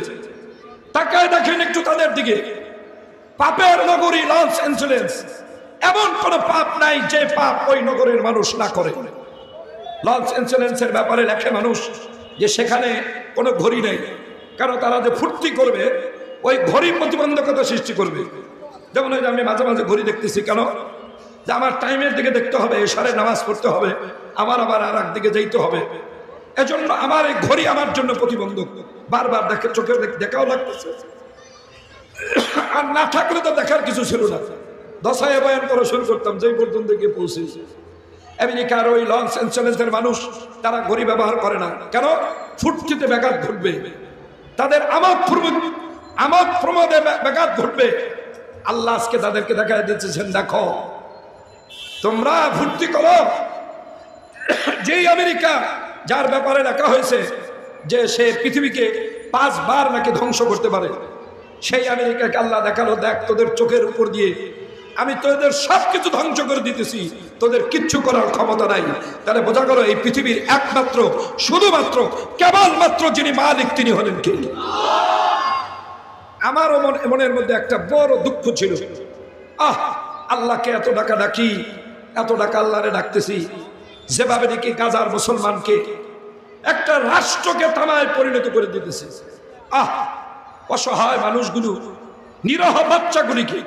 তাকায় দেখেন একটু তাদের দিকে। পাপের নগরী লস অ্যাঞ্জেলেস, এমন কোন পাপ নাই যে পাপ ওই নগরের মানুষ না করে। লস অ্যাঞ্জেলেসের ব্যাপারে লেখে মানুষ যে সেখানে কোনো ঘড়ি নেই, কারণ তারা যে ফুর্তি করবে ওই ঘড়ি প্রতিবন্ধকতা সৃষ্টি করবে। যেমন ওই যে আমি মাঝে মাঝে ঘড়ি দেখতেছি, কেন? যে আমার টাইমের দিকে দেখতে হবে, এশারে নামাজ পড়তে হবে, আমার আবার আর একদিকে যেতে হবে। এজন্য আমার এই ঘড়ি আমার জন্য প্রতিবন্ধক। বারবার দেখে, চোখে দেখাও লাগতেছে। আর না থাকলে তো দেখার কিছু ছিল না। দশায় বয়ান করা শুরু করতাম, যেই পর্যন্ত গিয়ে পৌঁছেছে। আমেরিকার ওই লস অ্যাঞ্জেলেসের মানুষ তারা ঘড়ি ব্যবহার করে না, কেন? ফুর্তিতে ব্যাঘাত ঘটবে, তাদের আমোদ প্রমোদে ব্যাঘাত ঘটবে। আল্লাহ আজকে তাদেরকে দেখায় দিচ্ছেন, দেখো তোমরা ফুর্তি করো। যেই আমেরিকা, যার ব্যাপারে লেখা হয়েছে যে সে পৃথিবীকে 5 বার নাকি ধ্বংস করতে পারে, সেই আমেরিকাকে আল্লাহ দেখালো, দেখ তোদের চোখের উপর দিয়ে আমি তোদের সবকিছু ধ্বংস করে দিতেছি, তোদের কিচ্ছু করার ক্ষমতা নাই। তাহলে বোঝা গেল এই পৃথিবীর একমাত্র, শুধুমাত্র, কেবলমাত্র যিনি মালিক তিনি হলেন কে? আমারও মনের মধ্যে একটা বড় দুঃখ ছিল, আল্লাহকে এত ডাকা ডাকি, এত ডাকা আল্লাহরে ডাকতেছি, যেভাবে দেখি গাজার মুসলমানকে একটা রাষ্ট্রকে তামায় পরিণত করে দিতেছে। অসহায় মানুষগুলো, নিরহ বাচ্চাগুলিকে,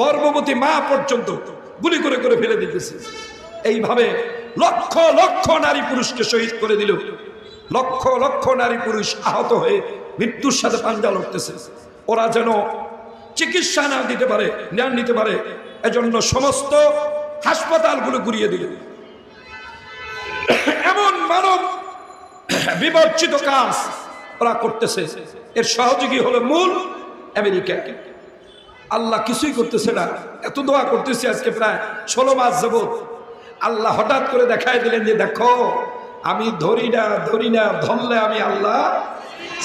গর্ভবতী মা পর্যন্ত গুলি করে করে ফেলে দিতেছে। এইভাবে লক্ষ লক্ষ নারী পুরুষকে শহীদ করে দিল। লক্ষ লক্ষ নারী পুরুষ আহত হয়ে মৃত্যুর সাথে পাঞ্জা লড়তেছে। ওরা যেন চিকিৎসা না দিতে পারে, না নিতে পারে, এজন্য সমস্ত হাসপাতালগুলো ঘুরিয়ে দিল। এমন মানব বিবর্জিত কাজ ওরা করতেছে। এর সহযোগী হলো মূল আমেরিকা। আল্লাহ কিছুই করতেছে না। এত দোয়া করতেছে আজকে প্রায় 16 মাস যাবত। আল্লাহ হঠাৎ করে দেখায় দিলেন যে দেখো আমি ধরি না, ধরলে আমি আল্লাহ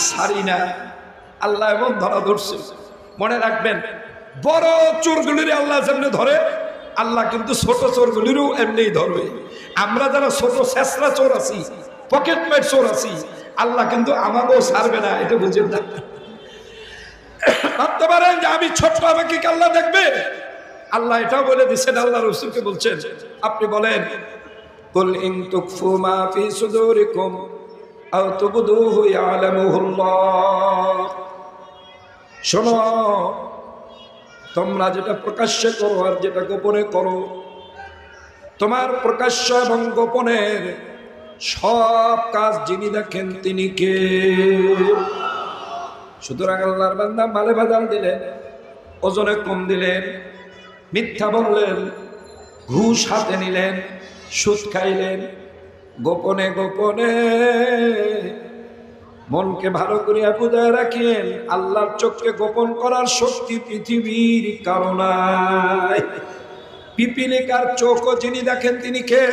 ছাড়ি না। আল্লাহ এমন ধরা ধরছে। মনে রাখবেন, বড় চোরগুলির আল্লাহ যেমনি ধরে, আল্লাহ কিন্তু ছোট চোরগুলিরও এমনিই ধরবে। আমরা যারা ছোট শেষরা চোর আছি, পকেট মেট চোর আছি, আল্লাহ কিন্তু আমাকেও ছাড়বে না, এটা বুঝেন না। ভাবতে পারেন যে আমি ছোট, আমাকে কি আল্লাহ দেখবে? আল্লাহ এটাও বলে দিচ্ছেন, আল্লাহ রাসূলকে বলছেন, আপনি বলেন কুল ইন তুকফু মা ফি সুদুরিকুম আও তুবদুহু ইয়ালামুহুল্লাহ। শোনো, তোমরা যেটা প্রকাশ্যে করো আর যেটা গোপনে করো, তোমার প্রকাশ্য এবং গোপনের সব কাজ যিনি দেখেন তিনি কে? সুতরাং আল্লাহর বান্দা মালে ভেজাল দিলেন, ওজনে কম দিলেন, মিথ্যা বললেন, ঘুষ হাতে নিলেন, সুদ খাইলেন, গোপনে গোপনে মনকে ভালো করিয়া বুঝায় রাখিলেন। আল্লাহর চোখকে গোপন করার শক্তি পৃথিবীর কারো নাই। পিপিলিকার চোখও যিনি দেখেন তিনি কে?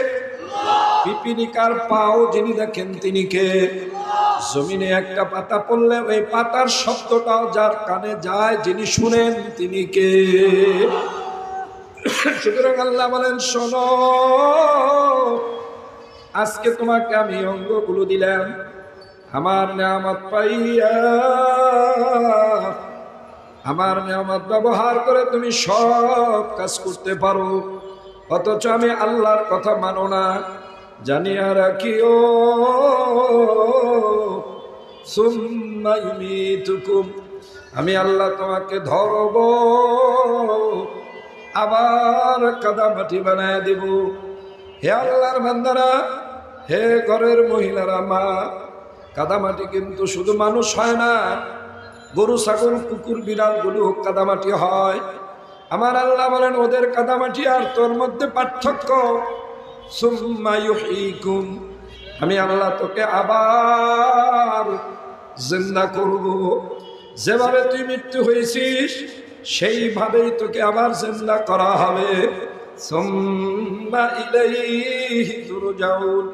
পিপিলিকার পাও যিনি দেখেন তিনি কে? জমিনে একটা পাতা পড়লে ওই পাতার শব্দটাও যার কানে যায়, যিনি শুনেন তিনি কে? সুতরাং আল্লাহ বলেন, শোনো, আজকে তোমাকে আমি অঙ্গগুলো দিলাম, আমার নিয়ামত পাইয়া, আমার নিয়ামত ব্যবহার করে তুমি সব কাজ করতে পারো, অথচ আমি আল্লাহর কথা মানো না। জানিয়া রাখিও সুম্মা ইউমীতুকুম, আমি আল্লাহ তোমাকে ধরব, আবার কাদামাটি বানায় দেব। হে আল্লাহর বান্দারা, হে ঘরের মহিলারা, মা, কাদামাটি কিন্তু শুধু মানুষ হয় না, গরু, ছাগল, কুকুর, বিড়াল গুলো কাদামাটি হয়। আমার আল্লাহ বলেন, ওদের কাদামাটি আর তোর মধ্যে পার্থক্য। সুম্মা ইউহয়িকুম, আমি আল্লাহ তোকে আবার জিন্দা করব। যেভাবে তুই মৃত্যু হয়েছিস সেইভাবেই তোকে আবার জিন্দা করা হবে। সুম্মা ইলাইহি তুরজাউন,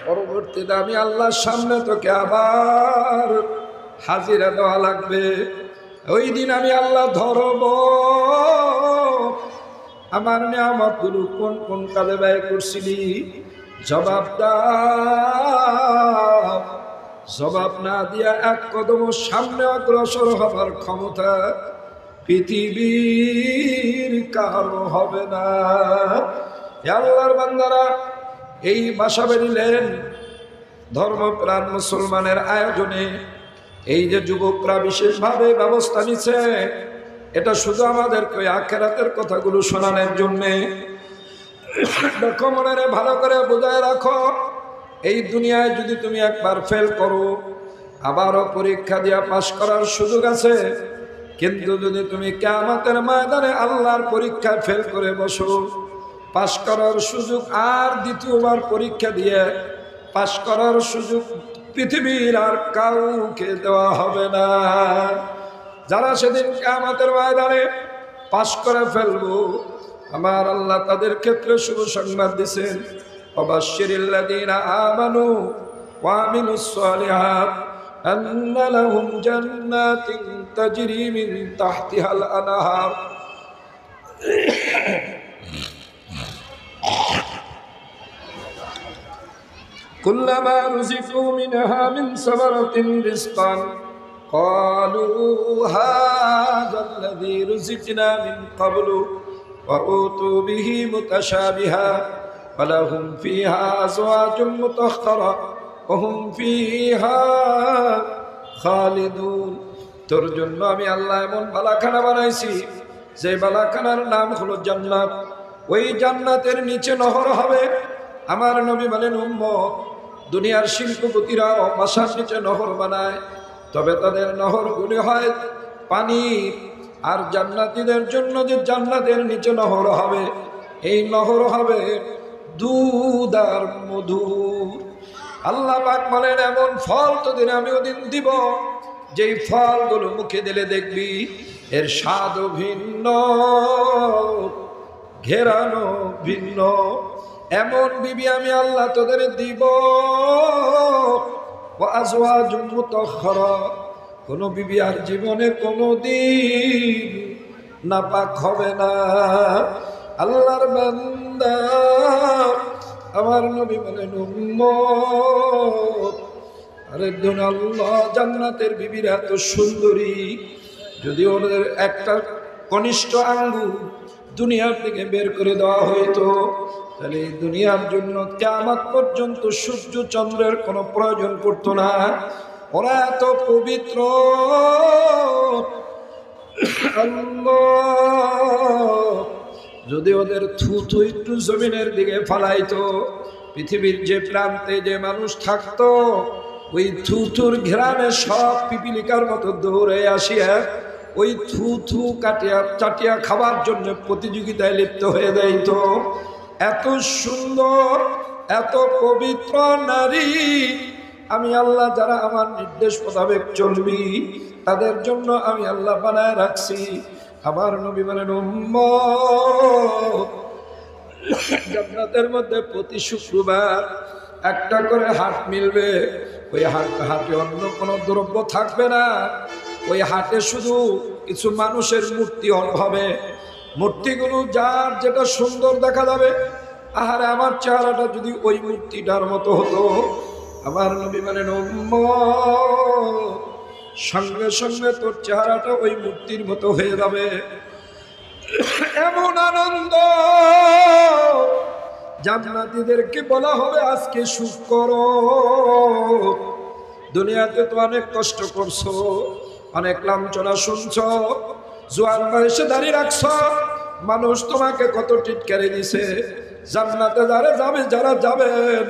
পরবর্তীতে আমি আল্লাহর সামনে তোকে আবার হাজিরা দেওয়া লাগবে। ওই দিন আমি আল্লাহ ধরব, আমার নিয়ামতগুলো কোন কোন কাজে ব্যয় করছিলি জবাব দাও। জবাব না দিয়া এক কদম সামনে অগ্রসর হবার ক্ষমতা পৃথিবীর কারো হবে না। আল্লাহর বান্দারা, এই বাসা বেরিলেন ধর্মপ্রাণ মুসলমানের আয়োজনে। এই যে যুবকরা বিশেষভাবে ব্যবস্থা নিচ্ছে, এটা শুধু আমাদেরকে আখিরাতের কথাগুলো শোনানোর জন্যে। দেখো, মনে ভালো করে বোঝায় রাখো, এই দুনিয়ায় যদি তুমি একবার ফেল করো, আবারও পরীক্ষা দিয়া পাশ করার সুযোগ আছে। কিন্তু যদি তুমি কিয়ামতের ময়দানে আল্লাহর পরীক্ষায় ফেল করে বসো, পাশ করার সুযোগ আর দ্বিতীয়বার পরীক্ষা দিয়ে পাশ করার সুযোগ পৃথিবীর আর কাউকে দেওয়া হবে না। যারা সেদিন কিয়ামতের ময়দানে পাশ করে ফেলবো, আমার আল্লাহ তাদের ক্ষেত্রে শুভ সংবাদ দিয়েছেন, ওয়াবাশশিরিল্লাযীনা আমানু ওয়া আমিলুস সালিহাত আন্না লাহুম জান্নাতিন তাজরি মিন তাহতিহাল আনহার কুল্লামা রুজিকু মিনহা মিন সামারাতিন রিজকান ক্বালু হাযাল্লাযী রুজিকনা মিন ক্বাবলু ওয়া উতু বিহি মুতাশাবিহা ওয়া লাহুম ফীহা আজওয়াজুম মুতাহহারা ওয়া হুম ফীহা খালিদুন। তোর জন্য আমি আল্লাহ এমন বালাখানা বানাইছি, যে বালাখানার নাম হলো জান্নাত। ওই জান্নাতের নিচে নহর হবে। আমার নবী বলেন, উম্মত, দুনিয়ার শিল্পপতিরাও বাসার নিচে নহর বানায়, তবে তাদের নহরগুলি হয় পানি। আর জান্নাতীদের জন্য যে জান্নাতের নিচে নহর হবে, এই নহর হবে দুধ আর মধু। আল্লাহ পাক বলেন, এমন ফল তোদের আমি ওদিন দিব, যেই ফলগুলো মুখে দিলে দেখবি এর স্বাদও ভিন্ন, ঘেরানো ভিন্ন। এমন বিবি আমি আল্লাহ তোদের দিব। আজওয়াজুম মুতাহহারা, কোন বিবি আর জীবনে কোনদিন নাপাক হবে না। আল্লাহর বান্দা, আমার নবী বলেন উম্মত, আরেকজন আল্লাহ জান্নাতের বিবিরা এত সুন্দরী, যদি ওদের একটা কনিষ্ঠ আঙ্গুল দুনিয়ার থেকে বের করে দেওয়া হইতো, তাহলে দুনিয়ার জন্য কিয়ামত পর্যন্ত সূর্য চন্দ্রের কোনো প্রয়োজন পড়তো না। ওরা এত পবিত্র। আল্লাহ যদি ওদের থুথু একটু জমিনের দিকে ফালাইতো, পৃথিবীর যে প্রান্তে যে মানুষ থাকতো, ওই থুথুর ঘেরানে সব পিপিলিকার মতো দৌড়ে আসিয়া ওই থুথু কাটিয়া চাটিয়া খাবার জন্য প্রতিযোগিতায় লিপ্ত হয়ে যাইত। এত সুন্দর, এত পবিত্র নারী। আমি আল্লাহ যারা আমার নির্দেশ মোতাবেক চলবি তাদের জন্য আমি আল্লাহ বানায় রাখছি। আমার নবী বলেন উম্মত, জান্নাতের মধ্যে প্রতি শুক্রবার একটা করে হাট মিলবে। ওই হাটে অন্য কোনো দ্রব্য থাকবে না। ওই হাটে শুধু কিছু মানুষের মূর্তি হবে। মূর্তিগুলো যার যেটা সুন্দর দেখা যাবে, আহারে আমার চেহারাটা যদি ওই মূর্তিটার মতো হতো। আমার নবী বলেন উম্মত, সঙ্গে সঙ্গে তোর চেহারাটা ওই মূর্তির মতো হয়ে যাবে। এমন আনন্দ জান্নাতীদেরকে বলা হবে আজকে সুখ করো। দুনিয়াতে তো অনেক কষ্ট করছো, অনেক লাঞ্ছনা শুনছো, জোয়ান বয়সে দাঁড়িয়ে রাখছো, মানুষ তোমাকে কত টিটকারি দিছে। জান্নাতে যারা যাবেন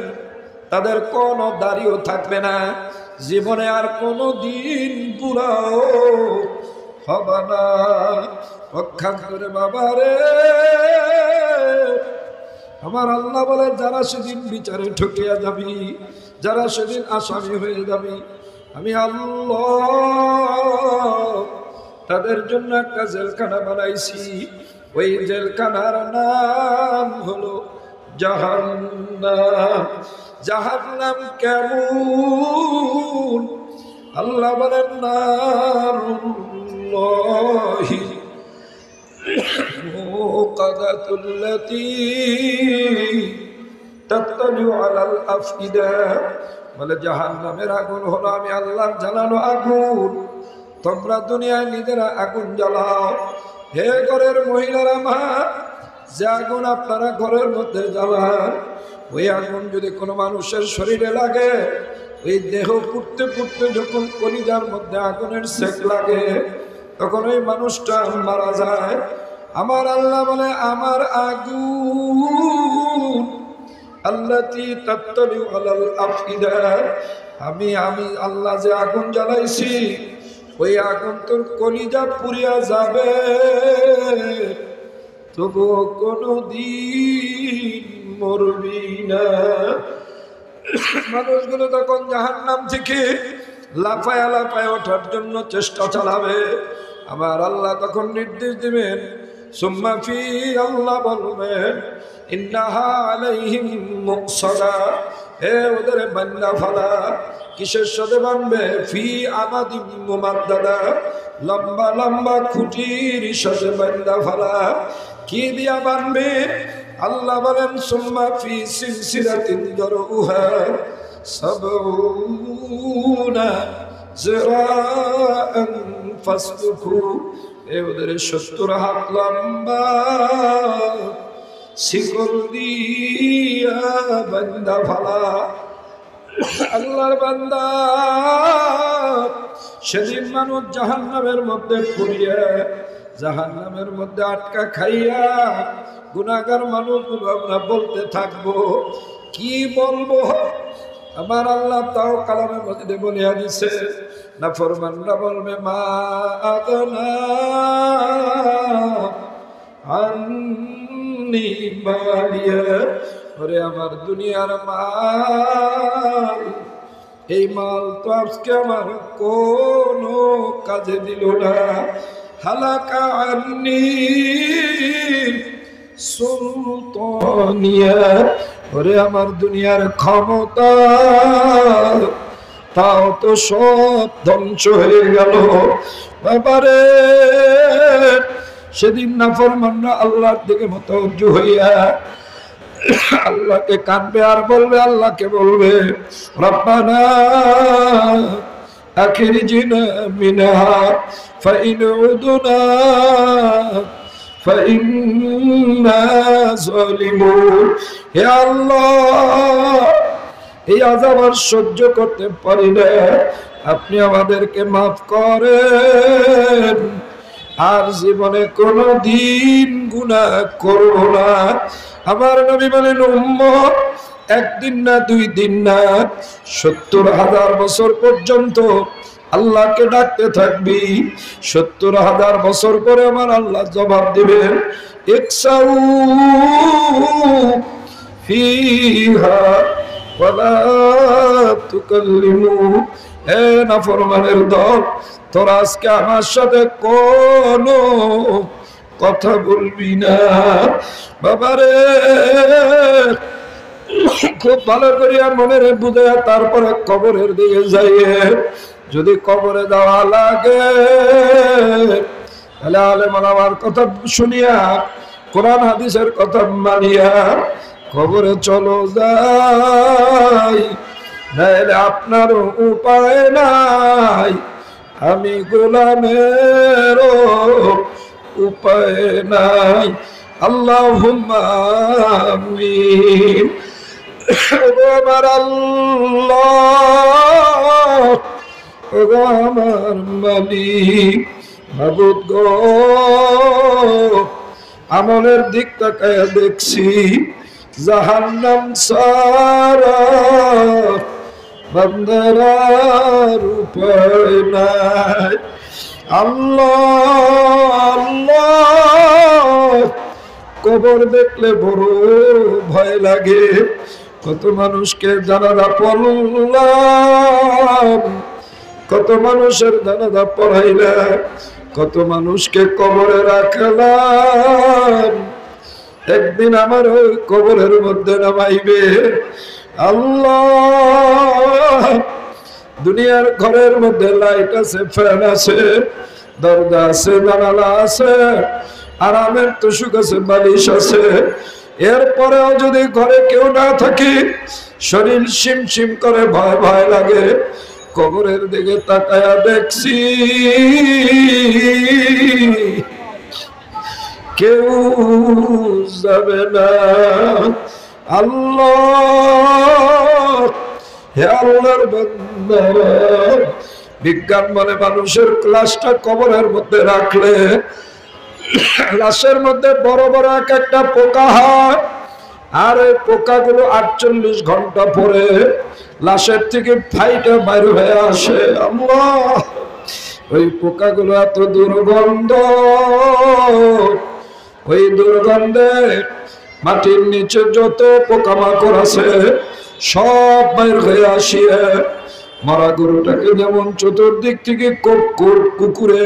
তাদের কোনো দাড়িও থাকবে না, জীবনে আর কোনো দিন বুড়াও হবে না। পক্ষান্তরে বাবারে, আমার আল্লাহ বলে যারা সেদিন বিচারে ঠকিয়া যাবি, যারা সেদিন আসামি হয়ে যাবি, আমি আল্লাহ তাদের জন্য একটা জেলখানা বানাইছি। ওই জেলখানার নাম হলো জাহান্নাম। জাহান্নাম কেমন? আল্লাহ বলেন নারুল্লাহি মুকাদাতুল্লাতী তাত্তালিউ আলাল আফইদা। বলে জাহান্নামের আগুন হলো আমি আল্লাহর জ্বালানো আগুন। তোমরা দুনিয়ায় নিজেরা আগুন জ্বালাও। হে ঘরের মহিলারা, মা, যে আগুন আপনারা ঘরের মধ্যে জ্বালান, ওই আগুন যদি কোনো মানুষের শরীরে লাগে, ওই দেহ পুড়তে পুড়তে যখন কলিজার মধ্যে আগুনের সেক লাগে, তখন ওই মানুষটা মারা যায়। আমার আল্লাহ বলে আমার আগুন আল্লাতী তাত্তালিউ আলাল আফইদা, আমি আল্লাহ যে আগুন জ্বালাইছি, ওই আগুন তোর কলিজা পুড়িয়া যাবে, তবুও কোনদিন মরবি না। মানুষগুলো তখন জাহান্নাম থেকে লাফায়া লাফায় ওঠার জন্য চেষ্টা চালাবে। আমার আল্লাহ তখন নির্দেশ দিবেন, সুম্মা ফি, আল্লাহ বলবেন, ইন্নাহা আলাইহিম মুকসাদা, হে ওদের বান্দা ফালা। কিসের সাথে বানবে? ফি আমাদিম মুমাদ্দাদা, লম্বা লম্বা খুঁটির সাথে বান্দা ফালা। কি দিয়া বানবে? আল্লাহ বলেন সুম্মা ফি সিলসিলাতিন যারউহা সাবউনা যিরাআন ফাসলুকু, এ ওদের 70 হাত লম্বা শিকল দিয়া বান্দা ফালা। আল্লাহর বান্দা, সেদিন মানুষ জাহান্নামের মধ্যে পড়িয়া, জাহান্নামের মধ্যে আটকা খাইয়া, গুনাহগার মানুষগুলো আমরা বলতে থাকবো। কি বলবো? আমার আল্লাহ তাও কালামের মধ্যে বলিয়া দিছে, নাফরমানরা বলবে মা আগনা আন্নি মালিয়া, ওরে আমার দুনিয়ার মাল, এই মাল তো আজকে আমার কোনো কাজে দিল না। হালাকা আন্নি সুলতানিয়া, ওরে আমার দুনিয়ার ক্ষমতা, তাও তো সব ধ্বংস হয়ে গেল। বাবারে, সেদিন নাফরমানরা আল্লাহর দিকে মুতাওয়াজ্জিহ হইয়া আল্লাহকে কাঁদবে আর বলবে, আল্লাহকে বলবে রব্বানা আখিরজিনা মিনহা ফাইন উদনা ফাইন্না যালিমুন। হে আল্লাহ, এই আযাব আর সহ্য করতে পারি না, আপনি আমাদেরকে মাফ করেন, আর জীবনে কোনো দিন গুনাহ করব না। আমার নবী বলেন, উম্মত একদিন না 2 দিন না 70,000 বছর পর্যন্ত আল্লাহকে ডাকতে থাকবি। 70,000 বছর পরে আমার আল্লাহ জবাব দিবেন, ইকসাউ ফিহা ওয়ালা তুকাল্লিমু। হে নাফরমানের দল, তোরা আজকে আমার সাথে কোনো কথা বলবি না। বাবারে, খুব ভালো করিয়া মনে বুঝে তারপরে কবরের দিকে যাইয়ে, যদি কবরে যাওয়া লাগে তাহলে আলেম ওলামার কথা শুনিয়া, কোরআন হাদিসের কথা মানিয়া কবরে চলো যাই, নাইলে আপনার উপায় নাই, আমি গোলামের উপায় নাই। আল্লাহুম্মা আমিন। আমার আল্লাহ, আমার মালিক, মাবুদ গো, আমলের দিক তাকায় দেখছি জাহান্নাম সারা বান্দার উপায় নাই। আল্লাহ আল্লাহ, কবর দেখলে বড় ভয় লাগে। কত মানুষকে জানাজা পড়লাম, কত মানুষের জানাজা পড়াইলাম, কত মানুষকে কবরে রাখলাম, একদিন আমার ওই কবরের মধ্যে নামাইবে। আল্লাহ, দুনিয়ার ঘরের মধ্যে লাইট আছে, ফ্যান আছে, দরজা আছে, জানালা আছে, আরামের তুষুক আছে, বালিশ আছে, এরপরেও যদি ঘরে কেউ না থাকি, শরীর শিমশিম করে, ভয় ভয় লাগে। কবরের দিকে তাকায়া দেখছি কেউ যাবে না। আল্লাহ, হে আল্লাহর বান্দারা, বিজ্ঞান বলে মানুষের লাশটা কবরের মধ্যে রাখলে লাশের মধ্যে বড় বড় একটা পোকা হয়, আর ওই পোকাগুলো 48 ঘন্টা পরে লাশের থেকে ফাইটে বাইরে হয়ে আসে। আল্লাহ, ওই পোকাগুলো এত দুর্গন্ধ, ওই দুর্গন্ধে মাটির নিচে যত পোকামাকড় আছে সব বাইর হয়ে আসিয়ে মরা গরুটাকে যেমন চতুর্দিক থেকে কুকুরে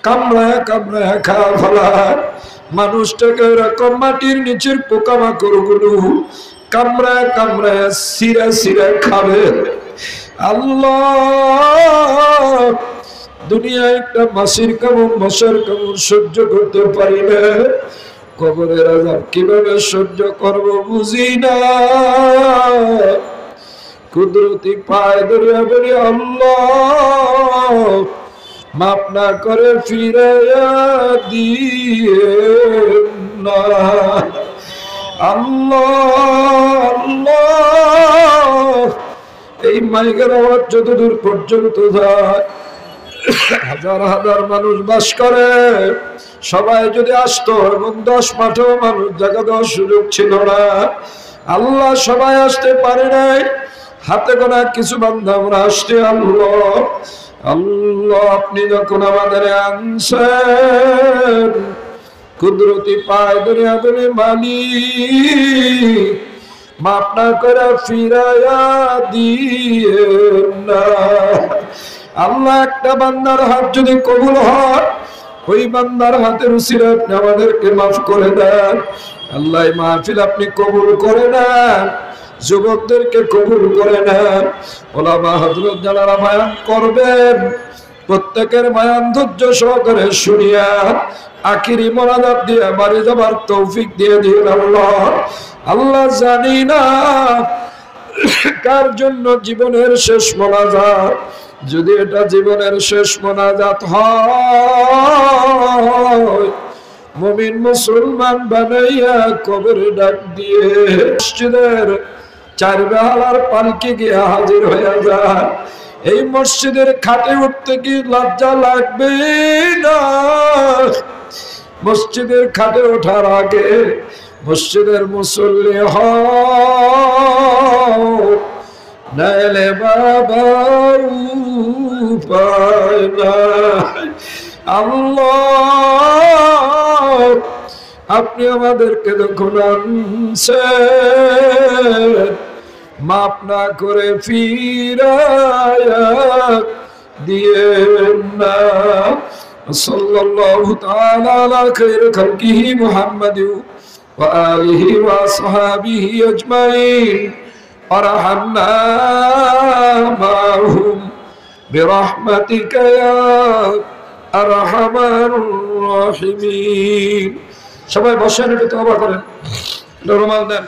কামড়ায় কামড়ায় খাওয়া ফেলায়, মানুষটাকে এরকম মাটির নিচের পোকামাকড় গুলো কামড়ায় কামড়ায় সিরা সিরা খাবে। আল্লাহ, দুনিয়ায় একটা মাসির কামড় মশার কামড় সহ্য করতে পারি না, কবরের আযাব কিভাবে সহ্য করব বুঝি না। কুদরতি পায় ধরিয়া বলি, আল্লাহ, মাফ না করে ফিরাইয়া দিয়ে না। আল্লাহ আল্লাহ, এই মাইকের আওয়াজ যতদূর পর্যন্ত যায়, হাজার হাজার মানুষ বাস করে, সবাই যদি আসতো এবং 10 মাঠেও মানুষ জায়গা দেওয়ার সুযোগ ছিল না। আল্লাহ, সবাই আসতে পারে নাই, হাতে গোনা কিছু বান্দা আমরা আসতে। আল্লাহ আল্লাহ, আপনি যখন আমাদের আনছেন, কুদরতি পায় দুনিয়া বলে মালিক, মাফ না করে ফিরাইয়া দিয়ে না। আল্লাহ, একটা বান্দার হাত যদি কবুল হয়, ওই বান্দার হাতের উসিলে আপনি আমাদেরকে মাফ করে দেন। আল্লাহ, মাহফিল আপনি কবুল করে নেন, যুবকদেরকে কবুল করে নেন। ওলামা হযরত যারা বয়ান করবেন, প্রত্যেকের বয়ান ধৈর্য সহকারে শুনিয়া আখিরি মোনাজাত দিয়ে বাড়ি যাবার তৌফিক দিয়ে দিন। আল্লাহ, আল্লাহ জানি না কার জন্য জীবনের শেষ মোনাজাত, যদি এটা জীবনের শেষ মোনাজাত হয়, মুমিন মুসলমান বানাইয়া কবরে ডাক দিয়ে মসজিদের চার বেহালার পালকি গিয়ে হাজির হয়ে যায়। এই মসজিদের খাটে উঠতে কি লজ্জা লাগবে না? মসজিদের খাটে ওঠার আগে মসজিদের মুসল্লি হও, নাইলে বাবা উপায় নাই। আল্লাহ আপনি আমাদেরকে যখন আনছেন, মাপ না করে ফিরায়া দিয়েন না। সাল্লাল্লাহু তাআলা আলা খায়রি খালকিহি মুহাম্মাদিন ওয়া আলিহি ওয়া আসহাবিহি আজমাইন ওয়ারহামনা মা'হুম বিরহমাতিকা ইয়া আরহামার রাহিমিন। সবাই বসেন, একটু তওবা করেন, রুমাল দেন।